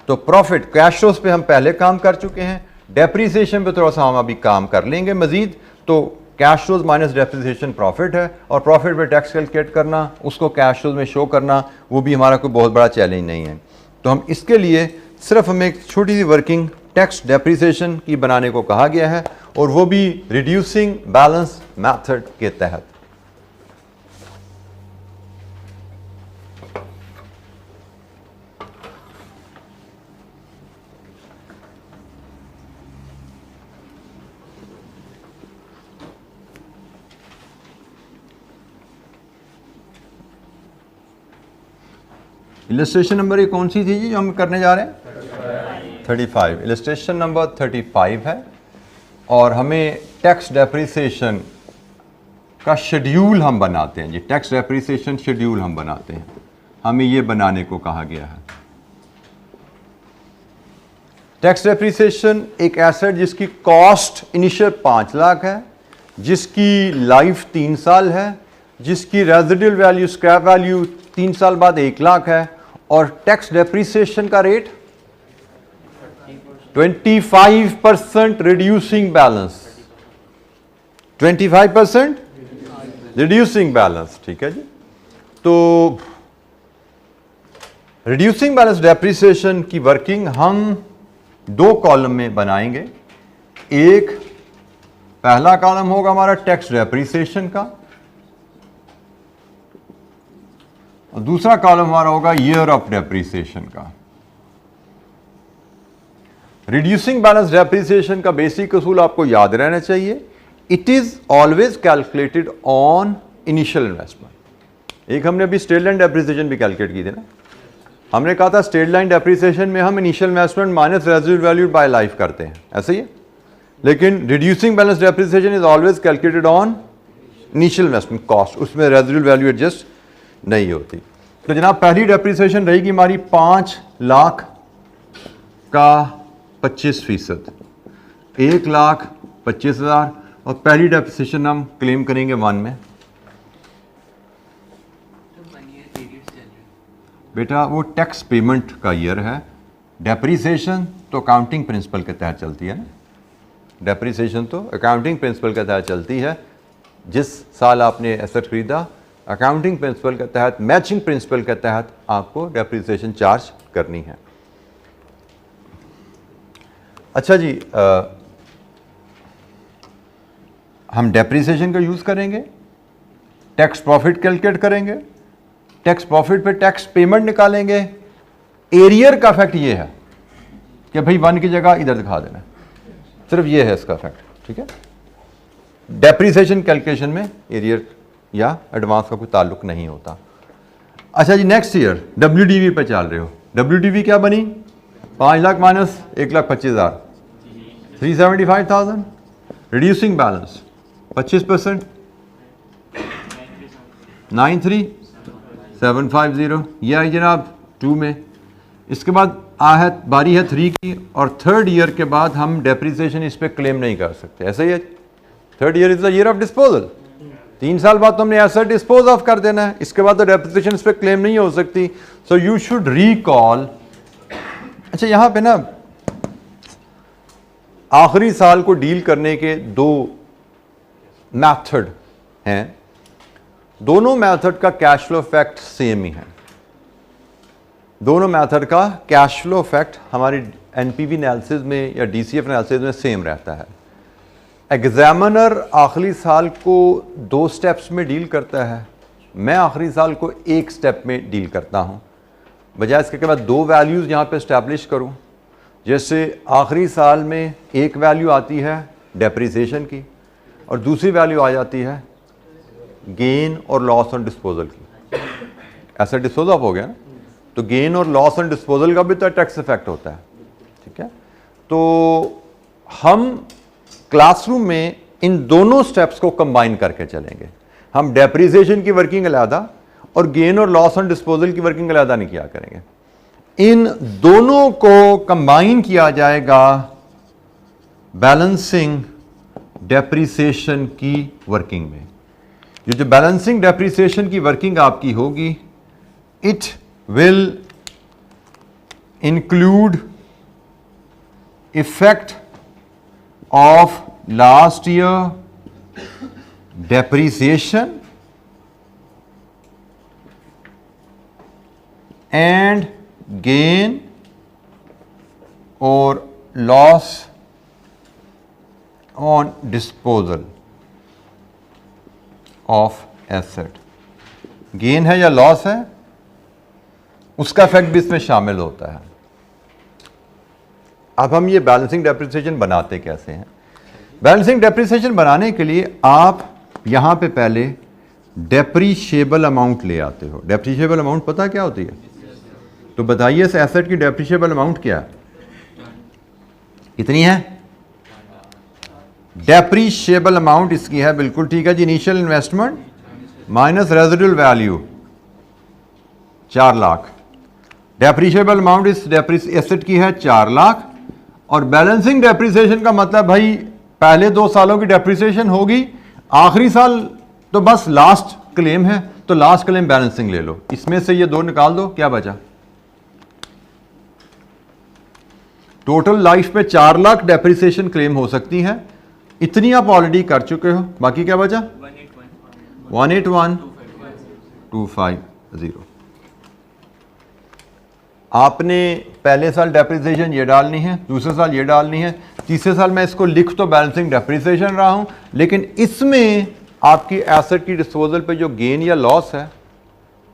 तो प्रॉफिट कैश फ्लोज पे हम पहले काम कर चुके हैं, डेप्रिसिएशन पे थोड़ा सा हम अभी काम कर लेंगे मजीद। तो cash flows minus depreciation profit है, और प्रॉफिट पे टैक्स कैलकुलेट करना, उसको कैश फ्लोज में शो करना, वो भी हमारा कोई बहुत बड़ा चैलेंज नहीं है। तो हम इसके लिए सिर्फ हमें एक छोटी सी वर्किंग टैक्स डेप्रिसिएशन की बनाने को कहा गया है, और वो भी रिड्यूसिंग बैलेंस मेथड के तहत। इलस्ट्रेशन नंबर ये कौन सी थी जी जो हम करने जा रहे हैं? 35। इलस्ट्रेशन नंबर 35 है, और हमें टैक्स डेप्रिसिएशन का शेड्यूल हम बनाते हैं जी। टैक्स डेप्रिसिएशन शेड्यूल हम बनाते हैं, हमें ये बनाने को कहा गया है। टैक्स डेप्रिसिएशन एक एसेट जिसकी कॉस्ट इनिशियल 5 लाख है, जिसकी लाइफ 3 साल है, जिसकी रेजिडुअल वैल्यू स्क्रैप वैल्यू 3 साल बाद 1 लाख है, और टैक्स डेप्रिसिएशन का rate 25% reducing balance, 25% reducing balance, ठीक है जी। तो रिड्यूसिंग बैलेंस डेप्रिसिएशन की वर्किंग हम 2 कॉलम में बनाएंगे। एक पहला कॉलम होगा हमारा टैक्स डेप्रिसिएशन का, और दूसरा कॉलम हमारा होगा ईयर ऑफ डेप्रिसिएशन का। रिड्यूसिंग बैलेंस डेप्रिसिएशन का बेसिक असूल आपको याद रहना चाहिए, it is always calculated on initial investment. एक हमने अभी स्ट्रेट लाइन डेप्रिसिएशन भी कैलकुलेट की थी ना, हमने कहा था स्ट्रेट लाइन डेप्रिसिएशन में हम initial investment minus residual value by life करते हैं, ऐसे ही है। लेकिन reducing balance depreciation is always calculated on initial investment cost, उसमें रेजिडुअल वैल्यू एडजस्ट नहीं होती। तो जनाब पहली डेप्रिसिएशन रहेगी हमारी 5 लाख का 25%, 1,25,000, और पहली डेप्रिसिएशन हम क्लेम करेंगे 1 में। तो 1 year period चल रही है। बेटा वो टैक्स पेमेंट का ईयर है, डेप्रिसिएशन तो अकाउंटिंग प्रिंसिपल के तहत चलती है ना, डेप्रिसिएशन तो अकाउंटिंग प्रिंसिपल के तहत चलती है। जिस साल आपने एसेट खरीदा, अकाउंटिंग प्रिंसिपल के तहत, मैचिंग प्रिंसिपल के तहत आपको डेप्रिसिएशन चार्ज करनी है। अच्छा जी, हम डेप्रिसिएशन का यूज़ करेंगे, टैक्स प्रॉफिट कैलकुलेट करेंगे, टैक्स प्रॉफिट पे टैक्स पेमेंट निकालेंगे। एरियर का फैक्ट ये है कि भाई 1 की जगह इधर दिखा देना, सिर्फ ये है इसका फैक्ट, ठीक है। डेप्रिसिएशन कैलकुलेशन में एरियर या एडवांस का कोई ताल्लुक नहीं होता। अच्छा जी, नेक्स्ट ईयर WDV पे चल रहे हो, WDV क्या बनी? 5 लाख माइनस 1,25,000, 375,000, रिड्यूसिंग बैलेंस 25%, 93,750, ये आई जनाब 2 में। इसके बाद बारी है 3 की, और 3rd ईयर के बाद हम डेप्रिसिएशन इस पे क्लेम नहीं कर सकते, ऐसा ही है। 3rd year is the year of disposal, 3 साल बाद तो हमने एसेट डिस्पोज ऑफ कर देना है, इसके बाद तो डेप्रिसिएशन इस पे क्लेम नहीं हो सकती। So you should recall. अच्छा, यहां पे ना आखिरी साल को डील करने के 2 मेथड हैं, दोनों मेथड का कैश फ्लो इफेक्ट सेम ही है। दोनों मेथड का कैश फ्लो इफेक्ट हमारी एनपीवी एनालिसिस में या डीसीएफ एनालिसिस में सेम रहता है। एग्जामिनर आखिरी साल को 2 स्टेप्स में डील करता है, मैं आखिरी साल को 1 स्टेप में डील करता हूं, बजाय इसके कि मैं 2 वैल्यूज़ यहाँ पे इस्टेब्लिश करूं। जैसे आखिरी साल में एक वैल्यू आती है डेप्रिसिएशन की और दूसरी वैल्यू आ जाती है गेन और लॉस ऑन डिस्पोजल की। ऐसा डिस्पोज ऑफ हो गया ना, तो गेन और लॉस ऑन डिस्पोजल का भी तो टैक्स इफेक्ट होता है, ठीक है। तो हम क्लासरूम में इन दोनों स्टेप्स को कंबाइन करके चलेंगे। हम डेप्रिसिएशन की वर्किंग अलहदा और गेन और लॉस ऑन डिस्पोजल की वर्किंग अलहदा नहीं किया करेंगे, इन दोनों को कंबाइन किया जाएगा बैलेंसिंग डेप्रिसिएशन की वर्किंग में। ये जो बैलेंसिंग डेप्रिसिएशन की वर्किंग आपकी होगी, it will include effect of last year depreciation and gain और loss on disposal of asset. Gain है या लॉस है, उसका इफेक्ट भी इसमें शामिल होता है। अब हम ये बैलेंसिंग डेप्रिसिएशन बनाते कैसे हैं? बैलेंसिंग डेप्रिसिएशन बनाने के लिए आप यहां पे पहले डेप्रिशिएबल अमाउंट ले आते हो। डेप्रिशिएबल अमाउंट पता क्या होती है? तो बताइए इस एसेट की डेप्रिशिएबल अमाउंट क्या है? कितनी है? डेप्रिशिएबल अमाउंट इसकी है, बिल्कुल ठीक है जी, initial investment minus residual value 4 lakh. Depreciable amount इस एसेट की है 4 लाख, और बैलेंसिंग डेप्रिसिएशन का मतलब भाई पहले 2 सालों की डेप्रिसिएशन होगी, आखिरी साल तो बस लास्ट क्लेम है, तो लास्ट क्लेम बैलेंसिंग ले लो, इसमें से ये 2 निकाल दो, क्या बचा? टोटल लाइफ में 4 लाख डेप्रिसिएशन क्लेम हो सकती है, इतनी आप ऑलरेडी कर चुके हो, बाकी क्या बचा? 181,250। आपने पहले साल डेप्रिसिएशन ये डालनी है, दूसरे साल ये डालनी है, तीसरे साल मैं इसको लिख तो बैलेंसिंग डेप्रिसिएशन रहा हूं, लेकिन इसमें आपकी एसेट की डिस्पोजल पे जो गेन या लॉस है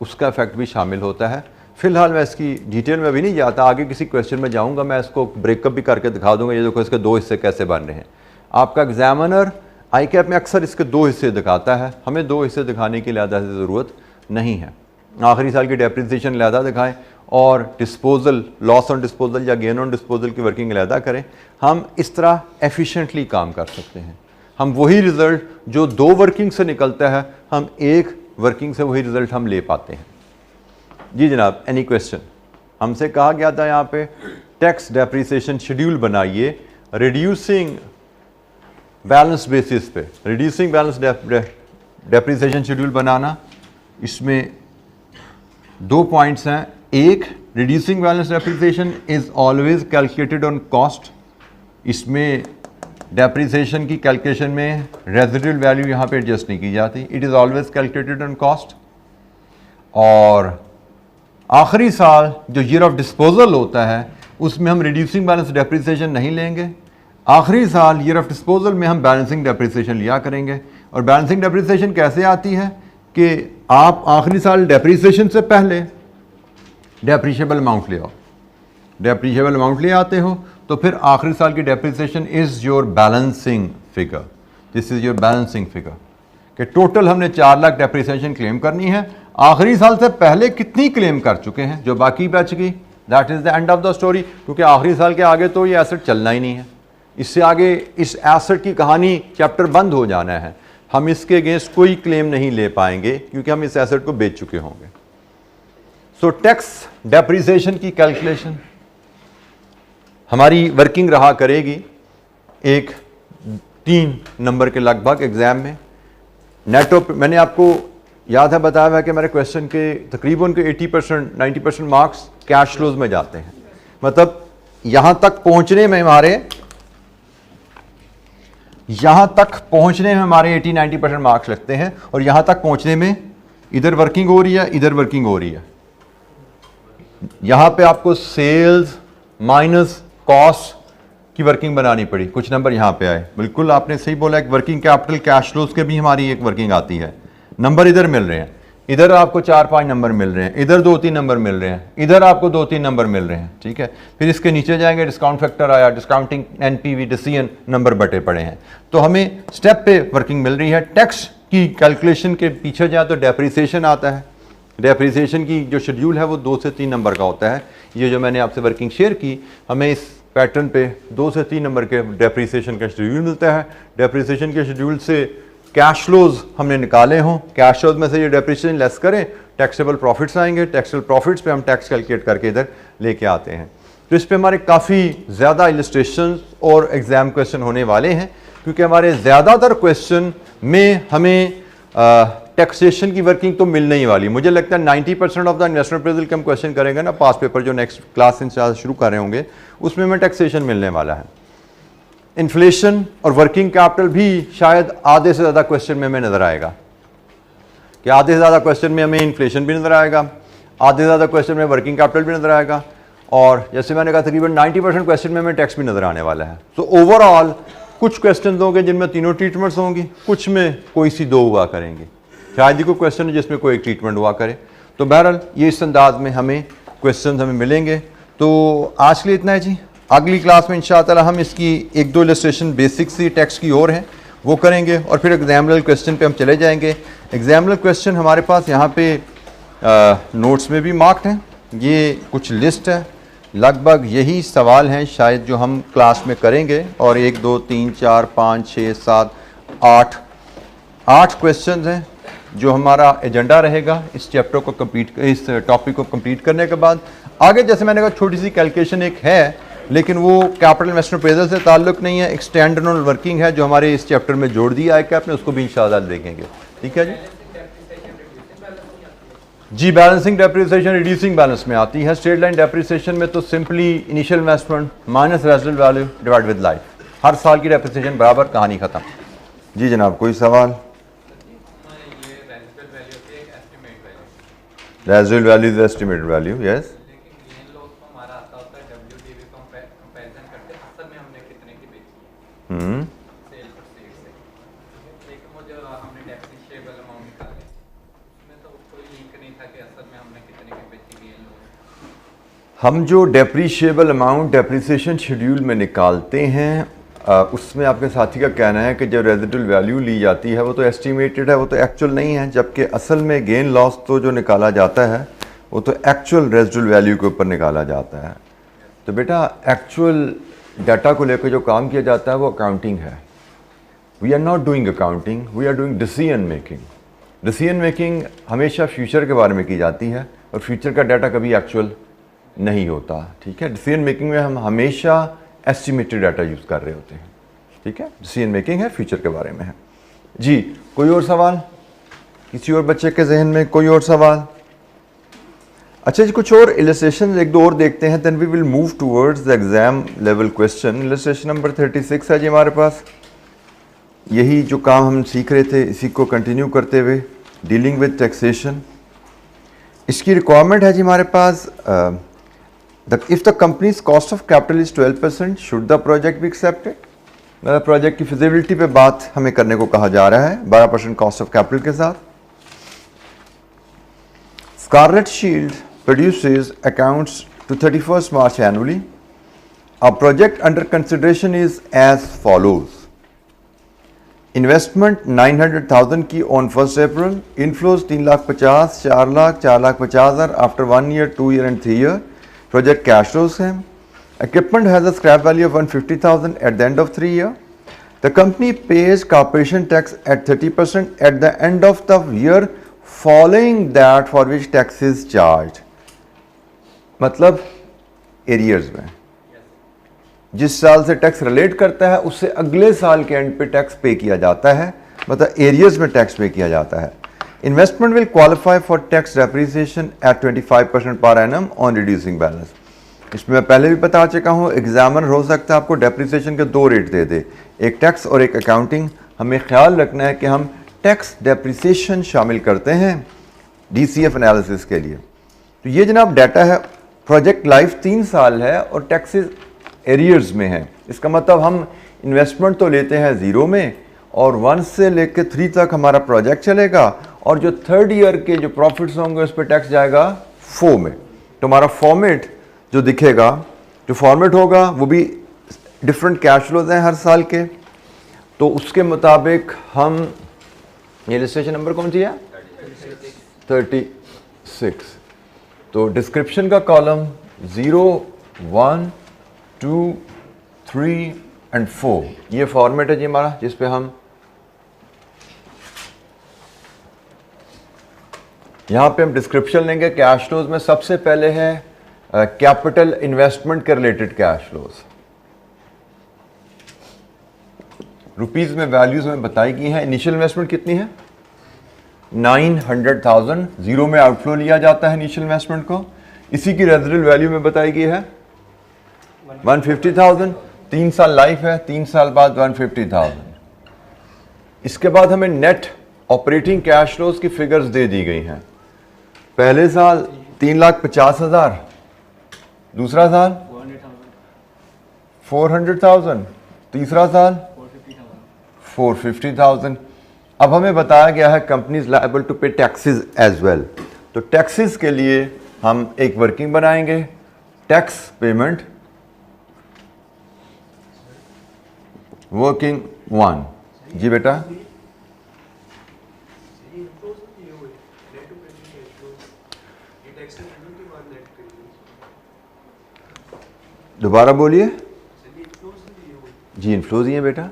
उसका इफेक्ट भी शामिल होता है। फिलहाल मैं इसकी डिटेल में भी नहीं जाता, आगे किसी क्वेश्चन में जाऊंगा, मैं इसको ब्रेकअप भी करके दिखा दूंगा। ये देखो इसके 2 हिस्से कैसे बन रहे हैं। आपका एग्जामिनर आई कैप में अक्सर इसके 2 हिस्से दिखाता है, हमें 2 हिस्से दिखाने की ज़्यादा ज़रूरत नहीं है। आखिरी साल की डेप्रिसिएशन अलहदा दिखाएं और डिस्पोजल, लॉस ऑन डिस्पोजल या गेन ऑन डिस्पोजल की वर्किंग अलहदा करें। हम इस तरह एफिशिएंटली काम कर सकते हैं। हम वही रिजल्ट जो 2 वर्किंग से निकलता है, हम 1 वर्किंग से वही रिजल्ट हम ले पाते हैं। जी जनाब, एनी क्वेश्चन? हमसे कहा गया था यहाँ पे टैक्स डेप्रिसिएशन शेड्यूल बनाइए रिड्यूसिंग बैलेंस बेसिस पे। रिड्यूसिंग बैलेंस डेप्रिसिएशन शेड्यूल बनाना, इसमें 2 पॉइंट्स हैं। एक, reducing balance depreciation is always calculated on cost. इसमें डेप्रिसिएशन की कैलकुलेशन में रेजिडुअल वैल्यू यहाँ पे एडजस्ट नहीं की जाती, it is always calculated on cost. और आखिरी साल जो ईयर ऑफ डिस्पोजल होता है उसमें हम रिड्यूसिंग बैलेंस डेप्रिसिएशन नहीं लेंगे। आखिरी साल ईयर ऑफ डिस्पोजल में हम बैलेंसिंग डेप्रिसिएशन लिया करेंगे। और बैलेंसिंग डेप्रिसिएशन कैसे आती है कि आप आखिरी साल डेप्रिसिएशन से पहले डेप्रिशिएबल अमाउंट ले आओ, डेप्रिशिएबल अमाउंट ले आते हो तो फिर आखिरी साल की depreciation is your balancing figure. This is your balancing figure कि टोटल हमने 4 लाख डेप्रिसिएशन क्लेम करनी है, आखिरी साल से पहले कितनी क्लेम कर चुके हैं, जो बाकी बच गई that is the end of the story. क्योंकि आखिरी साल के आगे तो ये एसेट चलना ही नहीं है, इससे आगे इस एसेट की कहानी चैप्टर बंद हो जाना है। हम इसके अगेंस्ट कोई क्लेम नहीं ले पाएंगे क्योंकि हम इस एसेट को बेच चुके होंगे। सो टैक्स डेप्रिसिएशन की कैलकुलेशन हमारी वर्किंग रहा करेगी एक 3 नंबर के लगभग एग्जाम में। नेटो मैंने आपको याद है बताया हुआ कि मेरे क्वेश्चन के तकरीबन के 80% 90% मार्क्स कैश फ्लोज में जाते हैं। मतलब यहां तक पहुंचने में हमारे 80-90% मार्क्स लगते हैं और यहां तक पहुंचने में इधर वर्किंग हो रही है, इधर वर्किंग हो रही है। यहां पे आपको सेल्स माइनस कॉस्ट की वर्किंग बनानी पड़ी, कुछ नंबर यहां पे आए। बिल्कुल आपने सही बोला, एक वर्किंग कैपिटल कैश फ्लोज के भी हमारी एक वर्किंग आती है। नंबर इधर मिल रहे हैं, इधर आपको 4-5 नंबर मिल रहे हैं, इधर 2-3 नंबर मिल रहे हैं, इधर आपको 2-3 नंबर मिल रहे हैं, ठीक है। फिर इसके नीचे जाएंगे, डिस्काउंट फैक्टर आया, डिस्काउंटिंग एनपीवी डिसीजन नंबर बटे पड़े हैं। तो हमें स्टेप पे वर्किंग मिल रही है। टैक्स की कैलकुलेशन के पीछे जाए तो डेप्रिसिएशन आता है। डेप्रिसिएशन की जो शेड्यूल है वो 2 से 3 नंबर का होता है। ये जो मैंने आपसे वर्किंग शेयर की, हमें इस पैटर्न पे 2 से 3 नंबर के डेप्रिसिएशन का शेड्यूल मिलता है। डेप्रिसिएशन के शेड्यूल से कैश फ्लोज हमने निकाले हों, कैश फ्लोज में से ये डेप्रिसिएशन लेस करें, टैक्सेबल प्रॉफिट्स आएंगे, टैक्सेबल प्रॉफिट्स पे हम टैक्स कैलकुलेट करके इधर लेके आते हैं। तो इस पे हमारे काफ़ी ज़्यादा इलस्ट्रेशन और एग्जाम क्वेश्चन होने वाले हैं क्योंकि हमारे ज़्यादातर क्वेश्चन में हमें टैक्सेशन की वर्किंग तो मिलने ही वाली। मुझे लगता है 90% ऑफ द इन्वेस्टमेंट अप्रेजल के हम क्वेश्चन करेंगे ना, पास पेपर जो नेक्स्ट क्लास इंशाल्लाह शुरू कर रहे होंगे, उसमें हमें टैक्सेशन मिलने वाला है। इन्फ्लेशन और वर्किंग कैपिटल भी शायद आधे से ज़्यादा क्वेश्चन में हमें नज़र आएगा कि आधे से ज़्यादा क्वेश्चन में हमें इन्फ्लेशन भी नज़र आएगा, आधे से ज़्यादा क्वेश्चन में वर्किंग कैपिटल भी नज़र आएगा, और जैसे मैंने कहा तकरीबन 90% क्वेश्चन में हमें टैक्स भी नज़र आने वाला है। तो ओवरऑल कुछ क्वेश्चन होंगे जिनमें तीनों ट्रीटमेंट्स होंगी, कुछ में कोई सी 2 हुआ करेंगी, शायद ही कोई क्वेश्चन है जिसमें कोई एक ट्रीटमेंट हुआ करे। तो बहरहाल ये इस अंदाज में हमें क्वेश्चन हमें मिलेंगे। तो आज के लिए इतना है जी। अगली क्लास में इंशाअल्लाह हम इसकी 1-2 इलस्ट्रेशन बेसिक सी टैक्स की और हैं वो करेंगे और फिर एग्जामिनल क्वेश्चन पे हम चले जाएंगे। एग्जामिनल क्वेश्चन हमारे पास यहाँ पे नोट्स में भी मार्क्ड हैं, ये कुछ लिस्ट है, लगभग यही सवाल हैं शायद जो हम क्लास में करेंगे। और 1 2 3 4 5 6 7 8 क्वेश्चन हैं जो हमारा एजेंडा रहेगा इस चैप्टर को कंप्लीट, इस टॉपिक को कंप्लीट करने के बाद। आगे जैसे मैंने कहा छोटी सी कैलकुलेशन एक है लेकिन वो कैपिटल इन्वेस्टमेंट अप्रेजल से ताल्लुक नहीं है, एक स्टैंडर्ड वर्किंग है जो हमारे इस चैप्टर में जोड़ दिया है कि आपने उसको भी इंशाअल्लाह देखेंगे। ठीक है जी। जी बैलेंसिंग डेप्रिसिएशन रिड्यूसिंग बैलेंस में आती है। स्ट्रेट लाइन डेप्रिसिएशन में तो simply initial investment minus residual value divide with life, हर साल की डेप्रिसिएशन बराबर, कहानी खत्म। जी जनाब, कोई सवाल? Residual value is estimated value, yes. हम जो डेप्रीशिएबल अमाउंट डेप्रिसिएशन शेड्यूल में निकालते हैं उसमें आपके साथी का कहना है कि जो रेजिडुअल वैल्यू ली जाती है वो तो एस्टिमेटेड है, वो तो एक्चुअल नहीं है, जबकि असल में गेन लॉस तो जो निकाला जाता है वो तो एक्चुअल रेजिडुअल वैल्यू के ऊपर निकाला जाता है। तो बेटा एक्चुअल डाटा को लेकर जो काम किया जाता है वो अकाउंटिंग है। We are not doing accounting, we are doing decision making. Decision making हमेशा फ्यूचर के बारे में की जाती है, और फ्यूचर का डाटा कभी एक्चुअल नहीं होता। ठीक है, डिसीजन मेकिंग में हम हमेशा एस्टिमेटेड डाटा यूज़ कर रहे होते हैं। ठीक है, डिसीजन मेकिंग है, फ्यूचर के बारे में है। जी, कोई और सवाल किसी और बच्चे के जहन में? कोई और सवाल? अच्छा जी, कुछ और इलस्ट्रेशन एक दो और देखते हैं, then we will move towards the exam level question. Illustration number 36 है जी हमारे पास। यही जो काम हम सीख रहे थे इसी को कंटिन्यू करते हुए, डीलिंग विद टैक्सेशन। इसकी रिक्वायरमेंट है जी हमारे पास, if the company's cost of capital is 12%, should the project be accepted. मतलब प्रोजेक्ट की फिजिबिलिटी पे बात हमें करने को कहा जा रहा है 12% कॉस्ट ऑफ कैपिटल के साथ। Scarlet Shield produces accounts to 31st March annually. A project under consideration is as follows. Investment 900,000 की on 1st April. Inflows 3,50,000, 4,00,000, 4,50,000 after 1 year, 2 year and 3 year. Project cash flows हैं. Equipment has a scrap value of 150,000 at the end of 3 year. The company pays corporation tax at 30% at the end of the year following that for which tax is charged. मतलब arrears में जिस साल से tax relate करता है उससे अगले साल के एंड पे टैक्स पे किया जाता है, मतलब एरियर्स में टैक्स पे किया जाता है। Investment will qualify for tax depreciation eight 25% per annum on reducing balance. इसमें मैं पहले भी बता चुका हूँ, एग्जामिनर हो सकता है आपको डेप्रिसिएशन के दो रेट दे दे, एक टैक्स और एक अकाउंटिंग। हमें ख्याल रखना है कि हम टैक्स डेप्रिसिएशन शामिल करते हैं DCF एनालिसिस के लिए। तो ये जनाब डाटा है, प्रोजेक्ट लाइफ 3 साल है और टैक्सेस एरियर्स में है। इसका मतलब हम इन्वेस्टमेंट तो लेते हैं 0 में और 1 से लेकर 3 तक हमारा प्रोजेक्ट चलेगा और जो 3rd ईयर के जो प्रॉफिट्स होंगे उस पर टैक्स जाएगा 4 में। तो हमारा फॉर्मेट जो दिखेगा, जो फॉर्मेट होगा वो भी डिफरेंट कैश फ्लोज हैं हर साल के, तो उसके मुताबिक हम, ये रजिस्ट्रेशन नंबर कौन सी है? 36। तो डिस्क्रिप्शन का कॉलम 0, 1, 2, 3 एंड 4, ये फॉर्मेट है जी हमारा, जिस पे हम यहाँ पे हम डिस्क्रिप्शन लेंगे कैश फ्लोज में। सबसे पहले है कैपिटल इन्वेस्टमेंट के रिलेटेड कैश फ्लोज, रुपीज में वैल्यूज में बताई गई हैं। इनिशियल इन्वेस्टमेंट कितनी है? 900,000, 0 में आउटफ्लो लिया जाता है इनिशियल इन्वेस्टमेंट को। इसी की रेजिडुअल वैल्यू में बताई गई है 150,000। 3 साल लाइफ है, 3 साल बाद 150,000। इसके बाद हमें नेट ऑपरेटिंग कैश फ्लोज की फिगर्स दे दी गई हैं। पहले साल 3,50,000, दूसरा साल 400,000, तीसरा साल 450,000। अब हमें बताया गया है companies liable to pay taxes as well. तो टैक्सेस के लिए हम एक वर्किंग बनाएंगे, टैक्स पेमेंट वर्किंग 1। जी बेटा, दोबारा बोलिए। जी, इनफ्लोज ही है बेटा।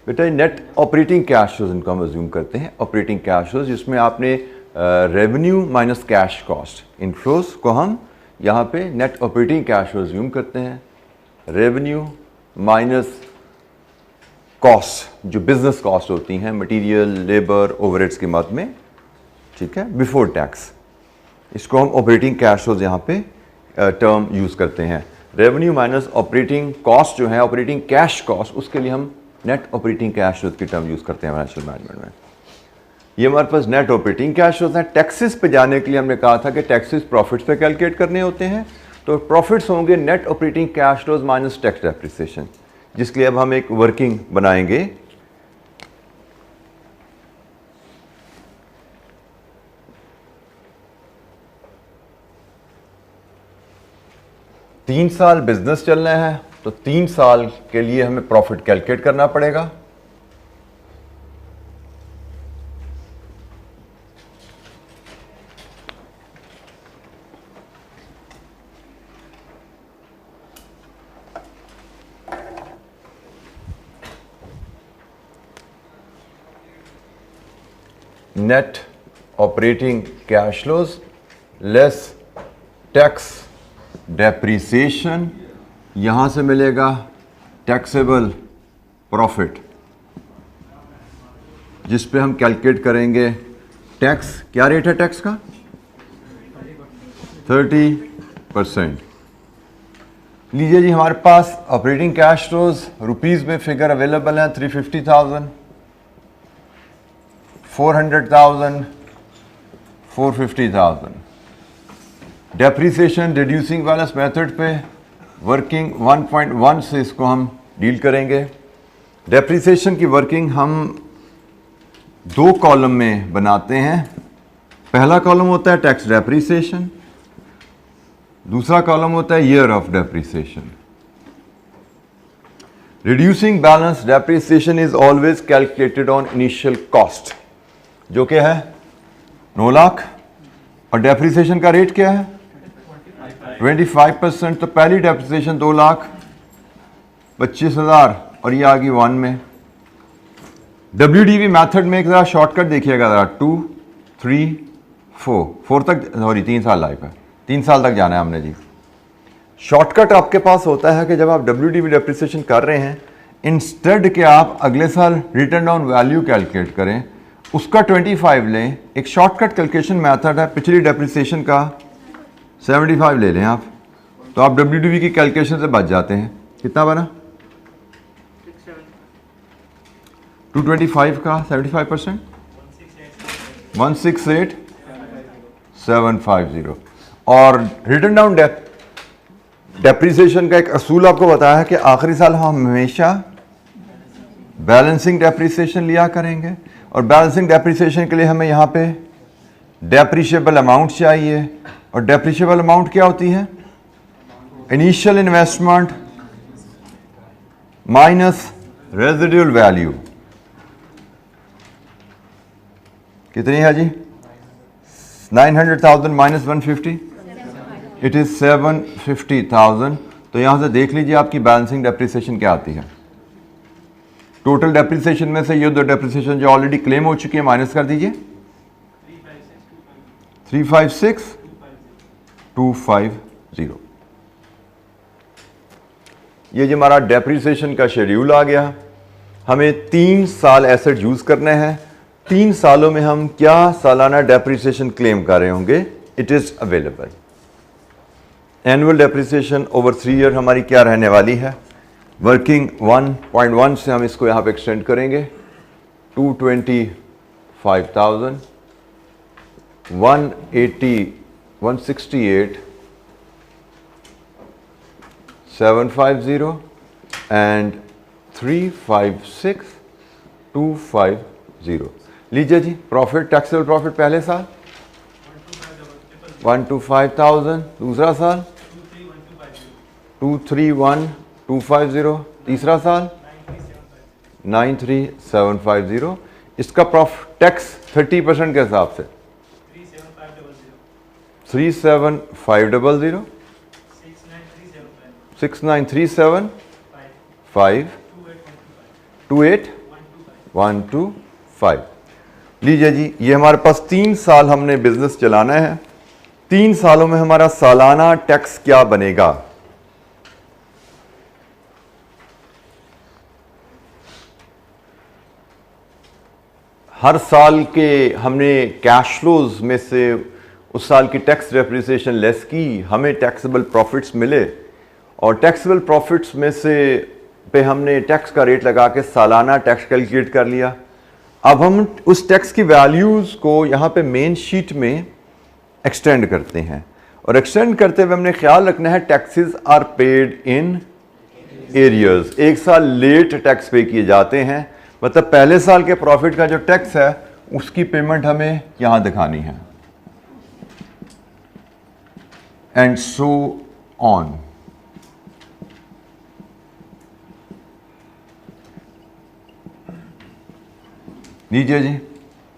बेटा नेट ऑपरेटिंग कैश फ्लोज इनको हम अज्यूम करते हैं, ऑपरेटिंग कैश फ्लोज जिसमें आपने revenue minus cash cost, inflows को हम यहाँ पे net operating cash flow assume करते हैं। रेवेन्यू माइनस कॉस्ट, जो बिजनेस कॉस्ट होती हैं, मटेरियल, लेबर, ओवरहेड्स की मद में, ठीक है, बिफोर टैक्स, इसको हम ऑपरेटिंग कैश फ्लोज यहाँ पे टर्म यूज़ करते हैं। रेवेन्यू माइनस ऑपरेटिंग कॉस्ट जो है, ऑपरेटिंग कैश कॉस्ट, उसके लिए हम नेट ऑपरेटिंग कैश फ्लोज की टर्म यूज़ करते हैं फाइनेंशियल मैनेजमेंट में। ये हमारे पास नेट ऑपरेटिंग कैश फ्लोज हैं। टैक्सेस पे जाने के लिए हमने कहा था कि टैक्सेस प्रॉफिट्स पे कैलकुलेट करने होते हैं, तो प्रॉफिट्स होंगे net operating cash flows minus tax depreciation, जिसके लिए अब हम एक वर्किंग बनाएंगे। तीन साल बिजनेस चलना है, तो 3 साल के लिए हमें प्रॉफिट कैलकुलेट करना पड़ेगा। Net operating cash flows less tax depreciation, यहां से मिलेगा टैक्सेबल प्रॉफिट, जिस पे हम कैलकुलेट करेंगे टैक्स। क्या रेट है टैक्स का? 30%। लीजिए जी, हमारे पास ऑपरेटिंग कैश फ्लोज रुपीस में फिगर अवेलेबल है 350,000, 400,000, 450,000। डेप्रीसिएशन रिड्यूसिंग बैलेंस मेथड पे वर्किंग 1.1 से इसको हम डील करेंगे। डेप्रीसिएशन की वर्किंग हम दो कॉलम में बनाते हैं। पहला कॉलम होता है टैक्स डेप्रीसिएशन, दूसरा कॉलम होता है year of depreciation. Reducing balance depreciation is always calculated on initial cost, जो क्या है 9 लाख, और डेप्रीसिएशन का रेट क्या है 25%। तो पहली डेप्रीसिएशन 2,25,000 और ये आ गई 1 में। WDV मेथड में एक जरा शॉर्टकट देखिएगा जरा, 2, 3, 4 तक, सॉरी 3 साल लाइफ है, 3 साल तक जाना है हमने जी। शॉर्टकट आपके पास होता है कि जब आप WDV डेप्रिसिएशन कर रहे हैं, इंस्टेड के आप अगले साल रिटर्न ऑन वैल्यू कैलकुलेट करें, उसका 25 लें। एक शॉर्टकट कैलकुलेशन मेथड है, पिछली डेप्रिसिएशन का 75 ले लें आप, तो आप WDV की कैलकुलेशन से बच जाते हैं। कितना बना 225 का 75%, 168,750। और रिटर्न डाउन डेप्रिसिएशन का एक असूल आपको बताया है कि आखिरी साल हम हमेशा बैलेंसिंग डेप्रिसिएशन लिया करेंगे, और बैलेंसिंग डेप्रिसिएशन के लिए हमें यहाँ पे डेप्रिशिएबल अमाउंट चाहिए। और डेप्रिशिएबल अमाउंट क्या होती है? Initial investment minus residual value. कितनी है जी? 900,000 माइनस 150, इट इज 750,000। तो यहां से देख लीजिए आपकी बैलेंसिंग डेप्रिसिएशन क्या आती है। टोटल डेप्रिसिएशन में से ये दो डेप्रिसिएशन जो ऑलरेडी क्लेम हो चुकी है माइनस कर दीजिए, 356,250। ये जो हमारा डेप्रिसिएशन का शेड्यूल आ गया। हमें 3 साल एसेट यूज करने हैं। 3 सालों में हम क्या सालाना डेप्रिसिएशन क्लेम कर रहे होंगे, it is available. Annual depreciation over 3 year हमारी क्या रहने वाली है? वर्किंग 1.1 से हम इसको यहाँ पे एक्सटेंड करेंगे, 225,000, 168,750 एंड 356,250। लीजिए जी, प्रॉफिट, टैक्सेबल प्रॉफिट पहले साल 125,000, दूसरा साल 231,250, तीसरा साल 93,750। इसका प्रॉफिट टैक्स 30% के हिसाब से 37500, 69,375, 28,125। लीजिए जी, ये हमारे पास 3 साल हमने बिजनेस चलाना है। 3 सालों में हमारा सालाना टैक्स क्या बनेगा? हर साल के हमने कैश फ्लोज में से उस साल की टैक्स डेप्रिसिएशन लेस की, हमें टैक्सेबल प्रॉफिट्स मिले, और टैक्सेबल प्रॉफिट्स में से पे हमने टैक्स का रेट लगा के सालाना टैक्स कैलकुलेट कर लिया। अब हम उस टैक्स की वैल्यूज़ को यहाँ पे मेन शीट में एक्सटेंड करते हैं, और एक्सटेंड करते हुए हमने ख्याल रखना है taxes are paid in arrears. एक साल लेट टैक्स पे किए जाते हैं, मतलब पहले साल के प्रॉफिट का जो टैक्स है उसकी पेमेंट हमें यहाँ दिखानी है, एंड सो ऑन। लीजिए जी,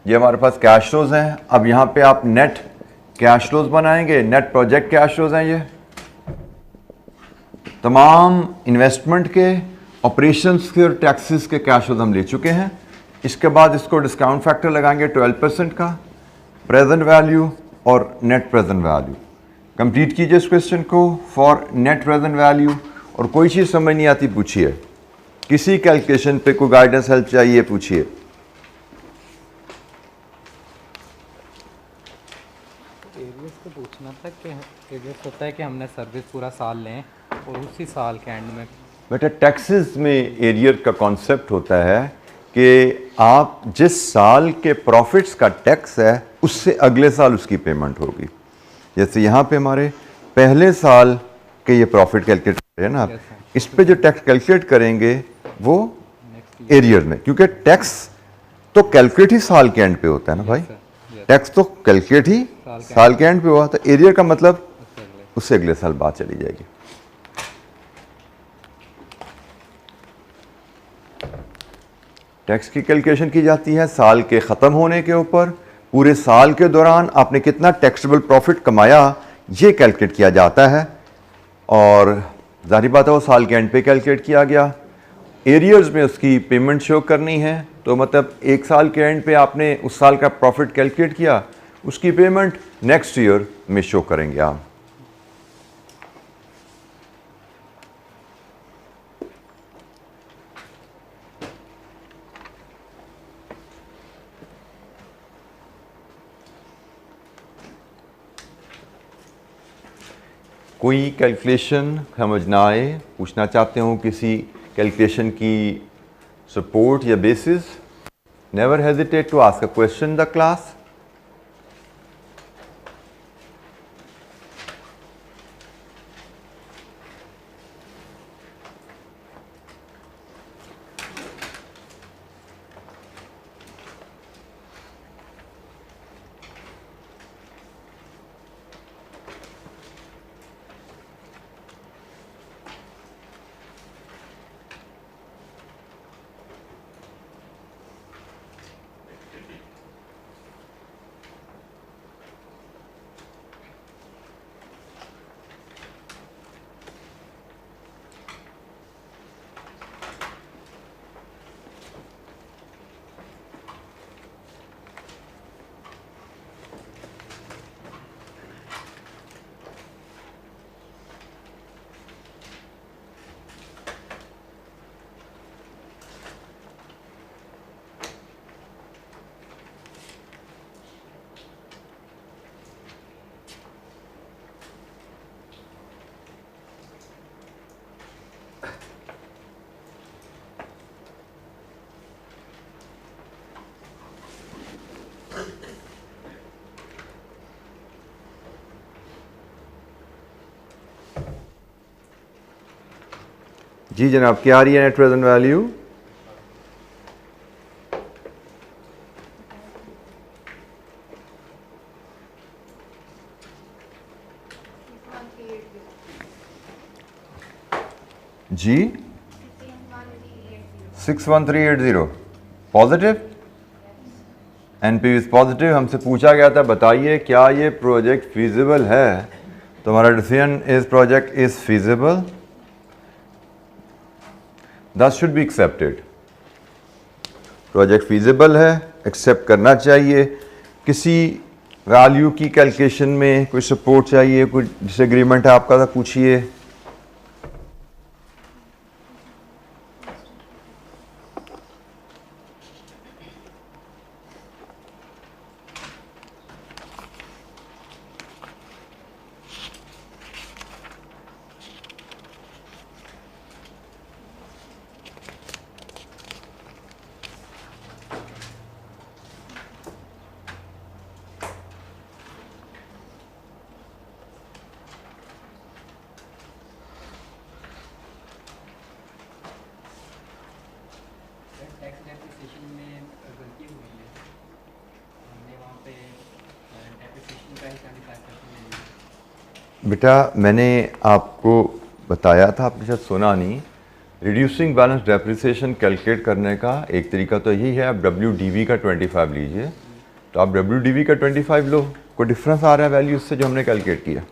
ये हमारे पास कैश फ्लोज हैं। अब यहाँ पे आप नेट कैश फ्लोज बनाएंगे, नेट प्रोजेक्ट कैश फ्लोज हैं। ये तमाम इन्वेस्टमेंट के, ऑपरेशंस के और टैक्सेस के कैश फ्लोज हम ले चुके हैं। इसके बाद इसको डिस्काउंट फैक्टर लगाएंगे 12% का, प्रेजेंट वैल्यू और नेट प्रेजेंट वैल्यू। कंप्लीट कीजिए इस क्वेश्चन को फॉर नेट प्रेजेंट वैल्यू। और कोई चीज़ समझ नहीं आती पूछिए, किसी कैलकुलेशन पे कोई गाइडेंस हेल्प चाहिए पूछिए। एरियस को पूछना था कि एरियस होता है कि हमने सर्विस पूरा साल लें और उसी साल के एंड में। बेटा टैक्सेस में एरियर का कॉन्सेप्ट होता है कि आप जिस साल के प्रॉफिट्स का टैक्स है उससे अगले साल उसकी पेमेंट होगी। जैसे यहाँ पे हमारे पहले साल के ये प्रॉफिट कैलकुलेट कर रहे हैं ना आप, इस पे जो टैक्स कैलकुलेट करेंगे वो एरियर में, क्योंकि टैक्स तो कैलकुलेट ही साल के एंड पे होता है ना भाई। टैक्स तो कैलकुलेट ही साल के एंड पे हुआ, तो एरियर का मतलब उससे अगले साल बात चली जाएगी। टैक्स की कैलकुलेशन की जाती है साल के ख़त्म होने के ऊपर। पूरे साल के दौरान आपने कितना टैक्सेबल प्रॉफिट कमाया ये कैलकुलेट किया जाता है, और जाहिर बात है वो साल के एंड पे कैलकुलेट किया गया। एरियर्स में उसकी पेमेंट शो करनी है, तो मतलब एक साल के एंड पे आपने उस साल का प्रॉफिट कैलकुलेट किया, उसकी पेमेंट नेक्स्ट ईयर में शो करेंगे आप। कोई कैलकुलेशन समझ ना आए, पूछना चाहते हो किसी कैलकुलेशन की सपोर्ट या basis, never hesitate to ask a question in the class. जी जनाब, क्या आ रही है नेट प्रेजेंट वैल्यू? जी 61380 पॉजिटिव, एनपी इज पॉजिटिव। हमसे पूछा गया था बताइए क्या ये प्रोजेक्ट फीजिबल है, तो हमारा decision is project is feasible, that should be accepted. Project feasible है, एक्सेप्ट करना चाहिए। किसी वैल्यू की कैलकुलेशन में कोई सपोर्ट चाहिए, कोई डिसएग्रीमेंट है आपका तो पूछिए। टैक्स डेप्रिसिएशन में गलती हुई है, हमने वहाँ पे डेप्रिसिएशन का ही 75% ले लिया। बेटा मैंने आपको बताया था, आपने शायद सुना नहीं। रिड्यूसिंग बैलेंस डेप्रिसिएशन कैलकुलेट करने का एक तरीका तो यही है, आप WDV का 25 लीजिए, तो आप WDV का 25 लो, कोई डिफरेंस आ रहा है वैल्यू उससे जो हमने कैलकुलेट किया।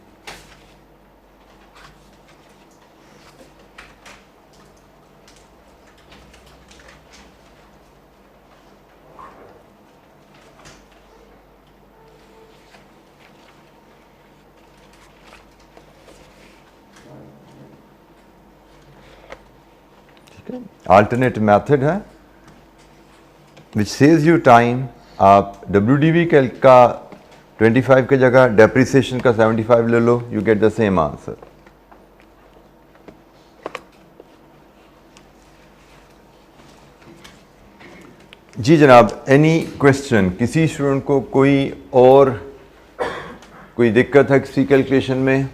अल्टरनेट मेथड है विच सेव्स यू टाइम। आप WDV का 25 की जगह डेप्रिसिएशन का 75 ले लो, you get the same answer. जी जनाब, एनी क्वेश्चन? किसी स्टूडेंट को कोई दिक्कत है किसी कैलकुलेशन में?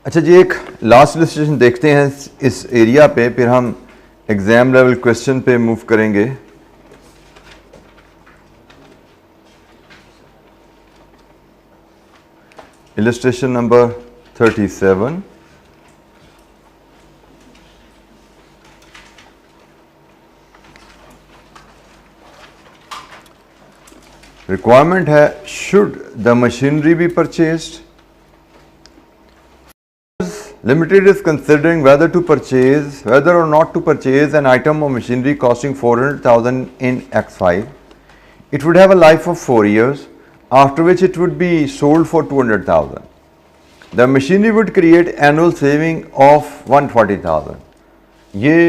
अच्छा जी, एक लास्ट इलस्ट्रेशन देखते हैं इस एरिया पे, फिर हम एग्जाम लेवल क्वेश्चन पे मूव करेंगे। Illustration number 37। रिक्वायरमेंट है, should the machinery be purchased? Limited is considering whether or not to purchase an item of machinery costing 400,000 in X5. It would have a life of 4 years, after which it would be sold for 200,000. The machinery would create annual saving of 140,000. ये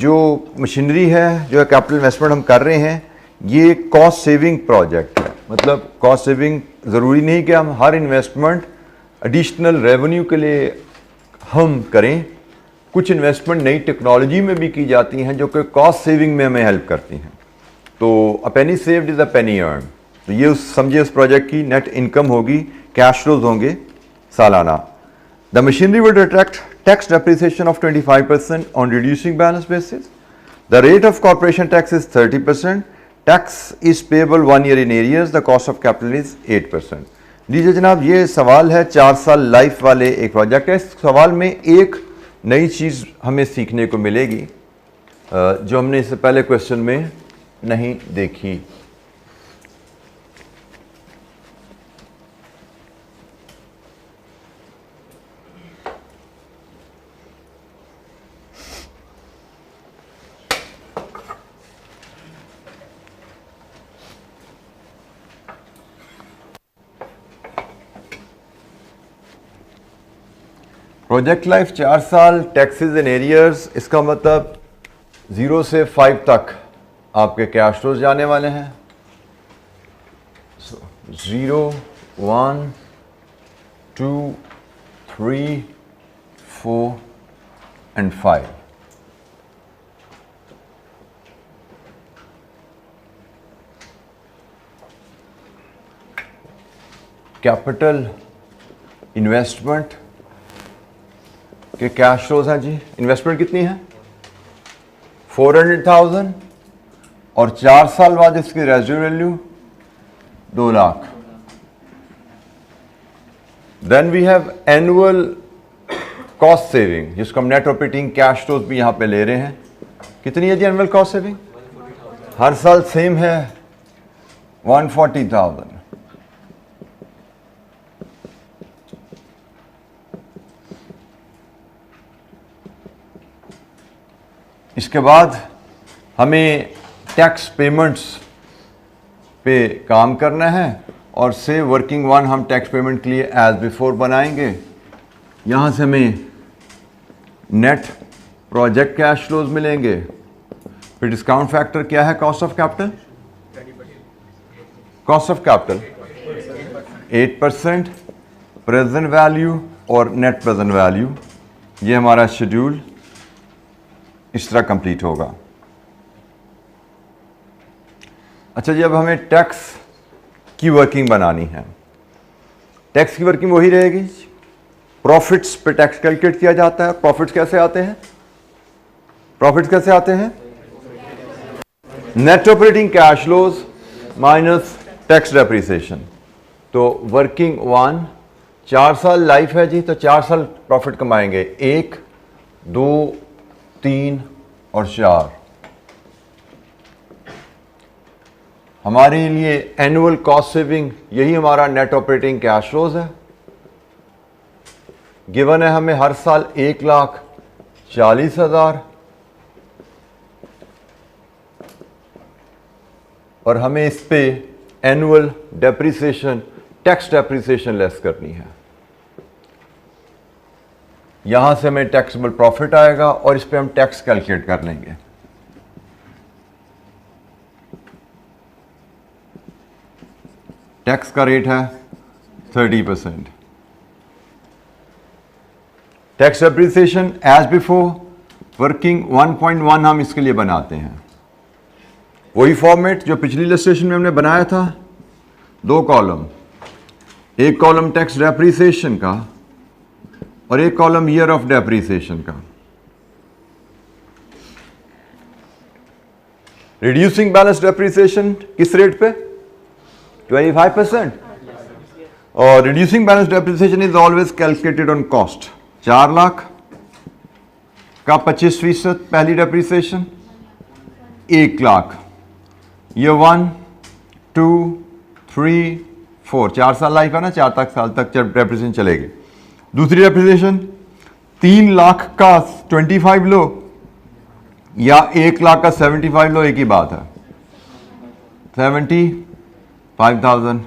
जो machinery है, जो capital investment हम कर रहे हैं, ये cost saving project है। मतलब कॉस्ट सेविंग ज़रूरी नहीं कि हम हर इन्वेस्टमेंट एडिशनल रेवेन्यू के लिए हम करें। कुछ इन्वेस्टमेंट नई टेक्नोलॉजी में भी की जाती हैं जो कि कॉस्ट सेविंग में हमें हेल्प करती हैं। तो a penny saved is a penny earn. तो ये समझिए उस प्रोजेक्ट की नेट इनकम होगी, कैश फ्लोज होंगे सालाना। The machinery will attract tax depreciation of 25% on reducing balance basis. The rate of corporation tax is 30%। Tax is payable 1 year in arrears. The cost of capital is 8%। लीजिए जनाब, ये सवाल है 4 साल life वाले एक प्रोजेक्ट है। इस सवाल में एक नई चीज़ हमें सीखने को मिलेगी जो हमने इससे पहले क्वेश्चन में नहीं देखी। प्रोजेक्ट लाइफ 4 साल, टैक्सेस इन एरियर्स, इसका मतलब 0 से 5 तक आपके कैश फ्लोज जाने वाले हैं। 0, 1, 2, 3, 4 and 5। कैपिटल इन्वेस्टमेंट के कैश फ्लोज हैं जी। इन्वेस्टमेंट कितनी है? 400,000 और 4 साल बाद इसकी residual value 2 lakh. Then we have annual cost saving, जिसको हम नेट ऑपरेटिंग कैश फ्लोज भी यहां पे ले रहे हैं। कितनी है जी एनुअल कॉस्ट सेविंग? हर साल सेम है, 140,000। इसके बाद हमें टैक्स पेमेंट्स पे काम करना है और से वर्किंग 1 हम टैक्स पेमेंट के लिए एज बिफोर बनाएंगे। यहाँ से हमें नेट प्रोजेक्ट कैश फ्लोज मिलेंगे। फिर डिस्काउंट फैक्टर क्या है? Cost of capital. Cost of capital 8%, present value और नेट प्रेजेंट वैल्यू। ये हमारा शेड्यूल इस तरह कंप्लीट होगा। अच्छा जी, अब हमें टैक्स की वर्किंग बनानी है। टैक्स की वर्किंग वही रहेगी, प्रॉफिट्स पे टैक्स कैलकुलेट किया जाता है। प्रॉफिट्स कैसे आते हैं? Net operating cash flows minus tax depreciation. तो वर्किंग 1, 4 साल लाइफ है जी, तो 4 साल प्रॉफिट कमाएंगे। 1, 2, 3 और 4। हमारे लिए एनुअल कॉस्ट सेविंग यही हमारा नेट ऑपरेटिंग कैश फ्लोज है। गिवन है हमें हर साल 1,40,000 और हमें इस पे annual depreciation, tax depreciation less करनी है। यहां से हमें टैक्सेबल प्रॉफिट आएगा और इस पे हम टैक्स कैलकुलेट कर लेंगे। टैक्स का रेट है 30%। Tax depreciation as before, working 1.1 हम इसके लिए बनाते हैं, वही फॉर्मेट जो पिछली इलस्ट्रेशन में हमने बनाया था। 2 कॉलम, एक कॉलम टैक्स डेप्रिसिएशन का और एक कॉलम ईयर ऑफ डेप्रिसिएशन का। रिड्यूसिंग बैलेंस डेप्रिसिएशन किस रेट पे? 25%। और reducing balance depreciation is always calculated on cost. 4 lakh का 25% पहली डेप्रिसिएशन, 1 लाख। ये 1, 2, 3, 4, 4 साल लाइफ है ना, 4 साल तक डेप्रिसिएशन चलेगी। दूसरी डेप्रिसिएशन 3 लाख का 25 लो या 1 लाख का 75 लो, एक ही बात है, 75,000।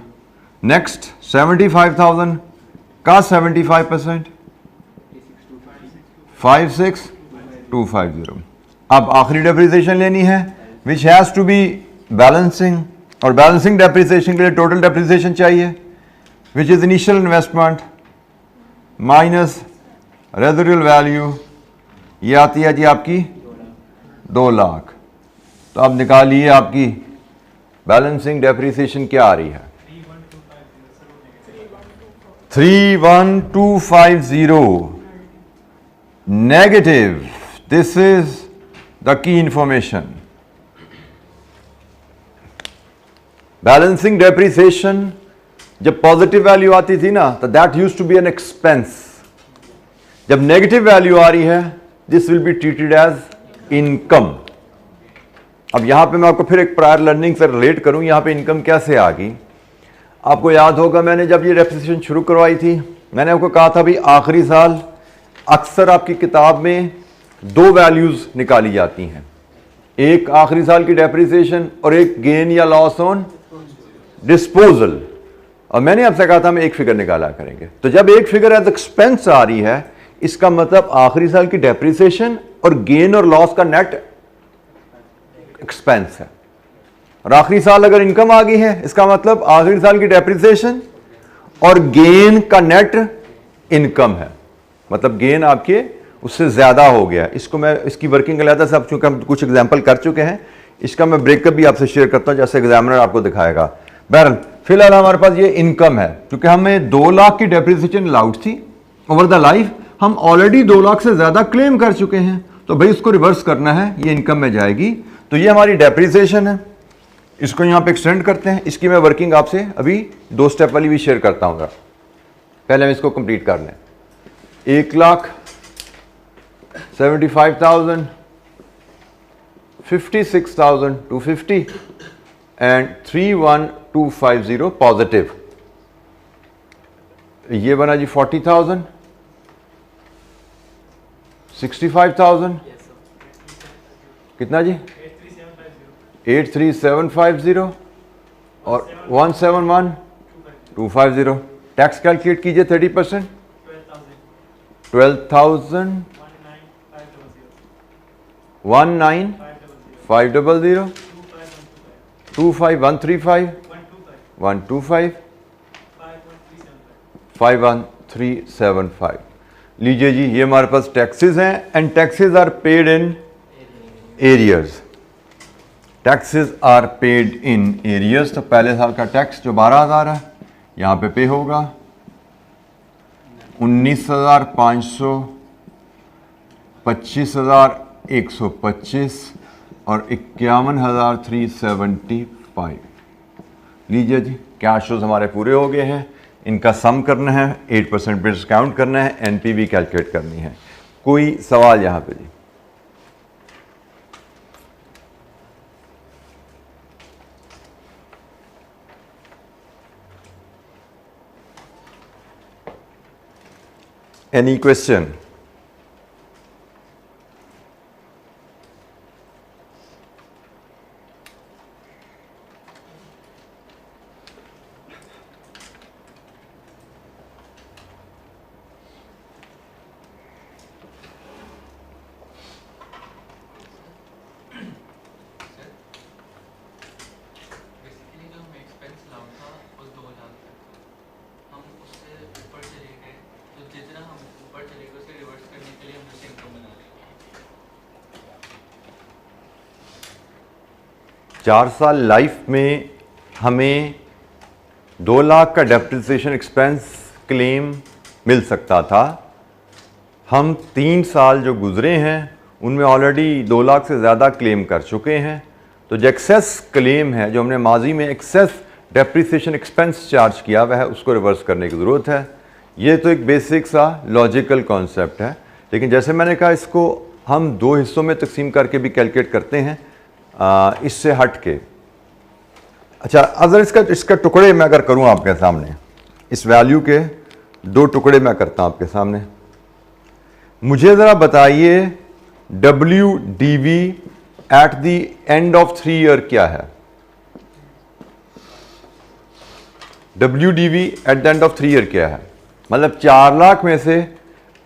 नेक्स्ट 75,000 का 75%, 56,250। अब आखिरी डेप्रिसिएशन लेनी है which has to be balancing, और बैलेंसिंग डेप्रिसिएशन के लिए टोटल डेप्रिसिएशन चाहिए which is initial investment minus residual value. ये आती है जी आपकी 2 लाख। तो अब निकालिए आपकी बैलेंसिंग डेप्रिसिएशन क्या आ रही है? 31250 negative. This is the key information. Balancing depreciation जब पॉजिटिव वैल्यू आती थी ना, तो that used to be an expense. जब नेगेटिव वैल्यू आ रही है, this will be treated as income. अब यहां पे मैं आपको फिर एक प्रायर लर्निंग से रिलेट करूं, यहां पे इनकम कैसे आ गई। आपको याद होगा मैंने जब ये डेप्रिसिएशन शुरू करवाई थी, मैंने आपको कहा था भी आखिरी साल अक्सर आपकी किताब में 2 वैल्यूज निकाली जाती हैं, एक आखिरी साल की डेप्रिसिएशन और एक गेन या लॉस ऑन डिस्पोजल। और मैंने आपसे कहा था हम एक फिगर निकाला करेंगे। तो जब एक फिगर एज एक्सपेंस आ रही है, इसका मतलब आखिरी साल की डेप्रिसिएशन और गेन और लॉस का नेट एक्सपेंस है। और आखिरी साल अगर इनकम आ गई है, इसका मतलब आखिरी साल की डेप्रिसिएशन और गेन का नेट इनकम है, मतलब गेन आपके उससे ज्यादा हो गया। इसको मैं इसकी वर्किंग अलग से, अब चूंकि हम कुछ एग्जांपल कर चुके हैं, इसका मैं ब्रेकअप भी आपसे शेयर करता हूं जैसे एग्जामिनर आपको दिखाएगा। बहरहाल फिलहाल हमारे पास ये इनकम है, क्योंकि हमें 2 लाख की डेप्रिसिएशन अलाउड थी ओवर द लाइफ, हम ऑलरेडी 2 लाख से ज्यादा क्लेम कर चुके हैं, तो भाई इसको रिवर्स करना है, ये इनकम में जाएगी। तो ये हमारी डेप्रिसिएशन है, इसको यहां पे एक्सटेंड करते हैं। इसकी मैं वर्किंग आपसे अभी 2 स्टेप वाली भी शेयर करता हूं। पहले हम इसको कंप्लीट कर लें। 1,75,000, 56,250 एंड 31250 पॉजिटिव। ये बना जी 40,000, 65,000, कितना जी 83750 और 171,250। टैक्स कैलकुलेट कीजिए 30%, 12,000, 19,500, 25,135, 125, 51375। लीजिए जी, ये हमारे पास टैक्सेस हैं and taxes are paid in arrears. Taxes are paid in arrears. तो पहले साल का टैक्स जो 12,000 है यहाँ पे होगा 19,500, 25,125 और 51,375। लीजिए जी, कैश फ्लोज हमारे पूरे हो गए हैं। इनका सम करना है, 8% पे डिस्काउंट करना है, एनपीवी कैलकुलेट करनी है। कोई सवाल यहाँ पे जी? Any question? 4 साल लाइफ में हमें 2 लाख का डेप्रिसिएशन एक्सपेंस क्लेम मिल सकता था। हम 3 साल जो गुजरे हैं उनमें ऑलरेडी 2 लाख से ज़्यादा क्लेम कर चुके हैं। तो जो एक्सेस क्लेम है, जो हमने माजी में एक्सेस डेप्रिसिएशन एक्सपेंस चार्ज किया हुआ है, उसको रिवर्स करने की ज़रूरत है। ये तो एक बेसिक सा लॉजिकल कॉन्सेप्ट है, लेकिन जैसे मैंने कहा इसको हम 2 हिस्सों में तकसीम करके भी कैलकुलेट करते हैं इससे हट के। अच्छा, अगर इसका टुकड़े मैं अगर करूं आपके सामने, इस वैल्यू के 2 टुकड़े मैं करता हूं आपके सामने। मुझे ज़रा बताइए WDV at the end of 3 year क्या है? WDV at the end of 3 year क्या है? मतलब 4 लाख में से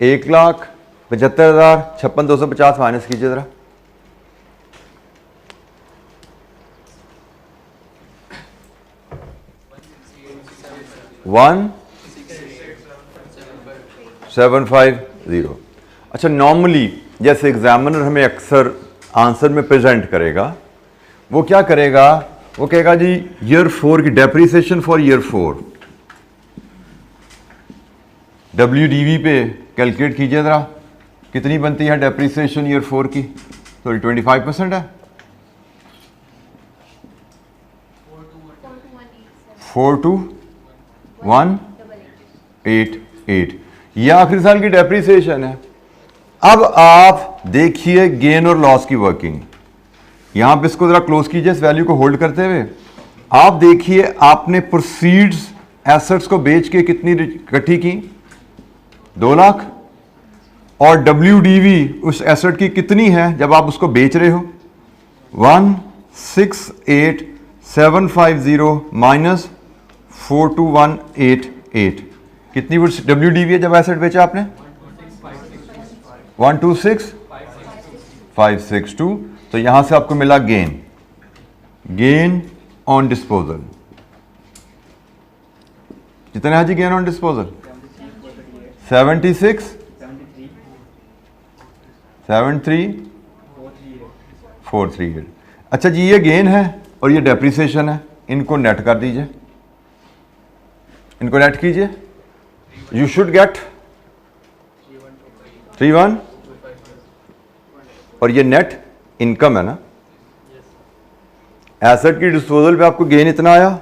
1,75,000 56,250 माइनस कीजिए ज़रा। वन 750। अच्छा, नॉर्मली जैसे एग्जामिनर हमें अक्सर आंसर में प्रेजेंट करेगा, वो क्या करेगा? वो कहेगा जी ईयर 4 की डेप्रिसिएशन फॉर ईयर 4 WDV पे कैलकुलेट कीजिए ज़रा, कितनी बनती है डेप्रिसिएशन ईयर 4 की? तो 25% है। 42188, यह आखिरी साल की डेप्रिसिएशन है। अब आप देखिए गेन और लॉस की वर्किंग। यहां पे इसको जरा क्लोज कीजिए, इस वैल्यू को होल्ड करते हुए आप देखिए आपने प्रोसीड्स एसेट्स को बेच के कितनी इकट्ठी की? 2 लाख। और WDV उस एसेट की कितनी है जब आप उसको बेच रहे हो? 168,750 माइनस 42188, कितनी WDV है जब एसेट बेचा आपने? 126,562। तो यहां से आपको मिला गेन ऑन डिस्पोजल। कितना है जी गेन ऑन डिस्पोजल? 73,438। अच्छा जी, ये गेन है और ये डेप्रिसिएशन है, इनको नेट कर दीजिए, इनको नेट कीजिए। यू शुड गेट 31 और ये नेट इनकम है ना। एसेट की डिस्पोजल पे आपको गेन इतना आया,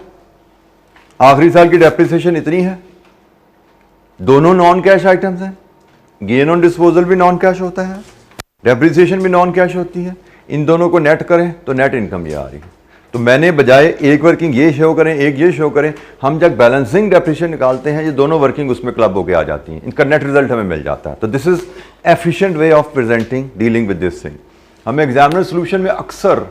आखिरी साल की डेप्रिसिएशन इतनी है। दोनों नॉन कैश आइटम्स हैं, गेन ऑन डिस्पोजल भी नॉन कैश होता है, डेप्रिसिएशन भी नॉन कैश होती है। इन दोनों को नेट करें तो नेट इनकम ये आ रही है। तो मैंने बजाय एक वर्किंग ये शो करें, एक ये शो करें, हम जब बैलेंसिंग डेप्रिसिएशन निकालते हैं ये दोनों वर्किंग उसमें क्लब होकर आ जाती हैं, इनका नेट रिजल्ट हमें मिल जाता है। तो this is efficient way of presenting dealing with this thing. हमें एग्जामिनर सोल्यूशन में अक्सर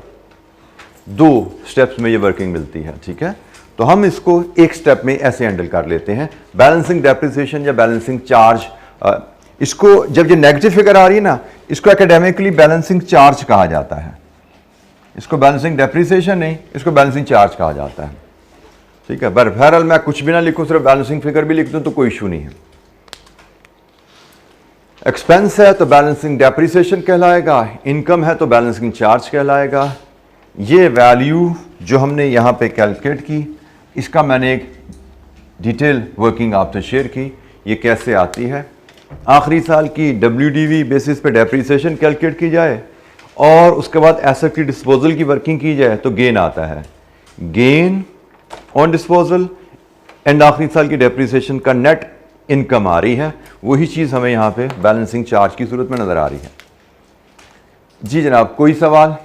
2 स्टेप्स में ये वर्किंग मिलती है, ठीक है। तो हम इसको एक स्टेप में ऐसे हैंडल कर लेते हैं, बैलेंसिंग डेप्रिसिएशन या बैलेंसिंग चार्ज। इसको जब ये नेगेटिव फिगर आ रही है ना, इसको एकेडमिकली बैलेंसिंग चार्ज कहा जाता है। इसको बैलेंसिंग डेप्रिसिएशन नहीं, इसको बैलेंसिंग चार्ज कहा जाता है, ठीक है। बहरहाल मैं कुछ भी ना लिखूं, सिर्फ बैलेंसिंग फिगर भी लिख दूं तो कोई इशू नहीं है। एक्सपेंस है तो बैलेंसिंग डेप्रिसिएशन कहलाएगा, इनकम है तो बैलेंसिंग चार्ज कहलाएगा। ये वैल्यू जो हमने यहाँ पे कैलकुलेट की, इसका मैंने एक डिटेल वर्किंग आपसे शेयर की, ये कैसे आती है। आखिरी साल की WDV बेसिस पे डेप्रिसिएशन कैलकुलेट की जाए और उसके बाद एसेट की डिस्पोजल की वर्किंग की जाए तो गेन आता है, गेन ऑन डिस्पोजल, एंड आखिरी साल की डेप्रिसिएशन का नेट इनकम आ रही है। वही चीज़ हमें यहाँ पे बैलेंसिंग चार्ज की सूरत में नज़र आ रही है। जी जनाब, कोई सवाल?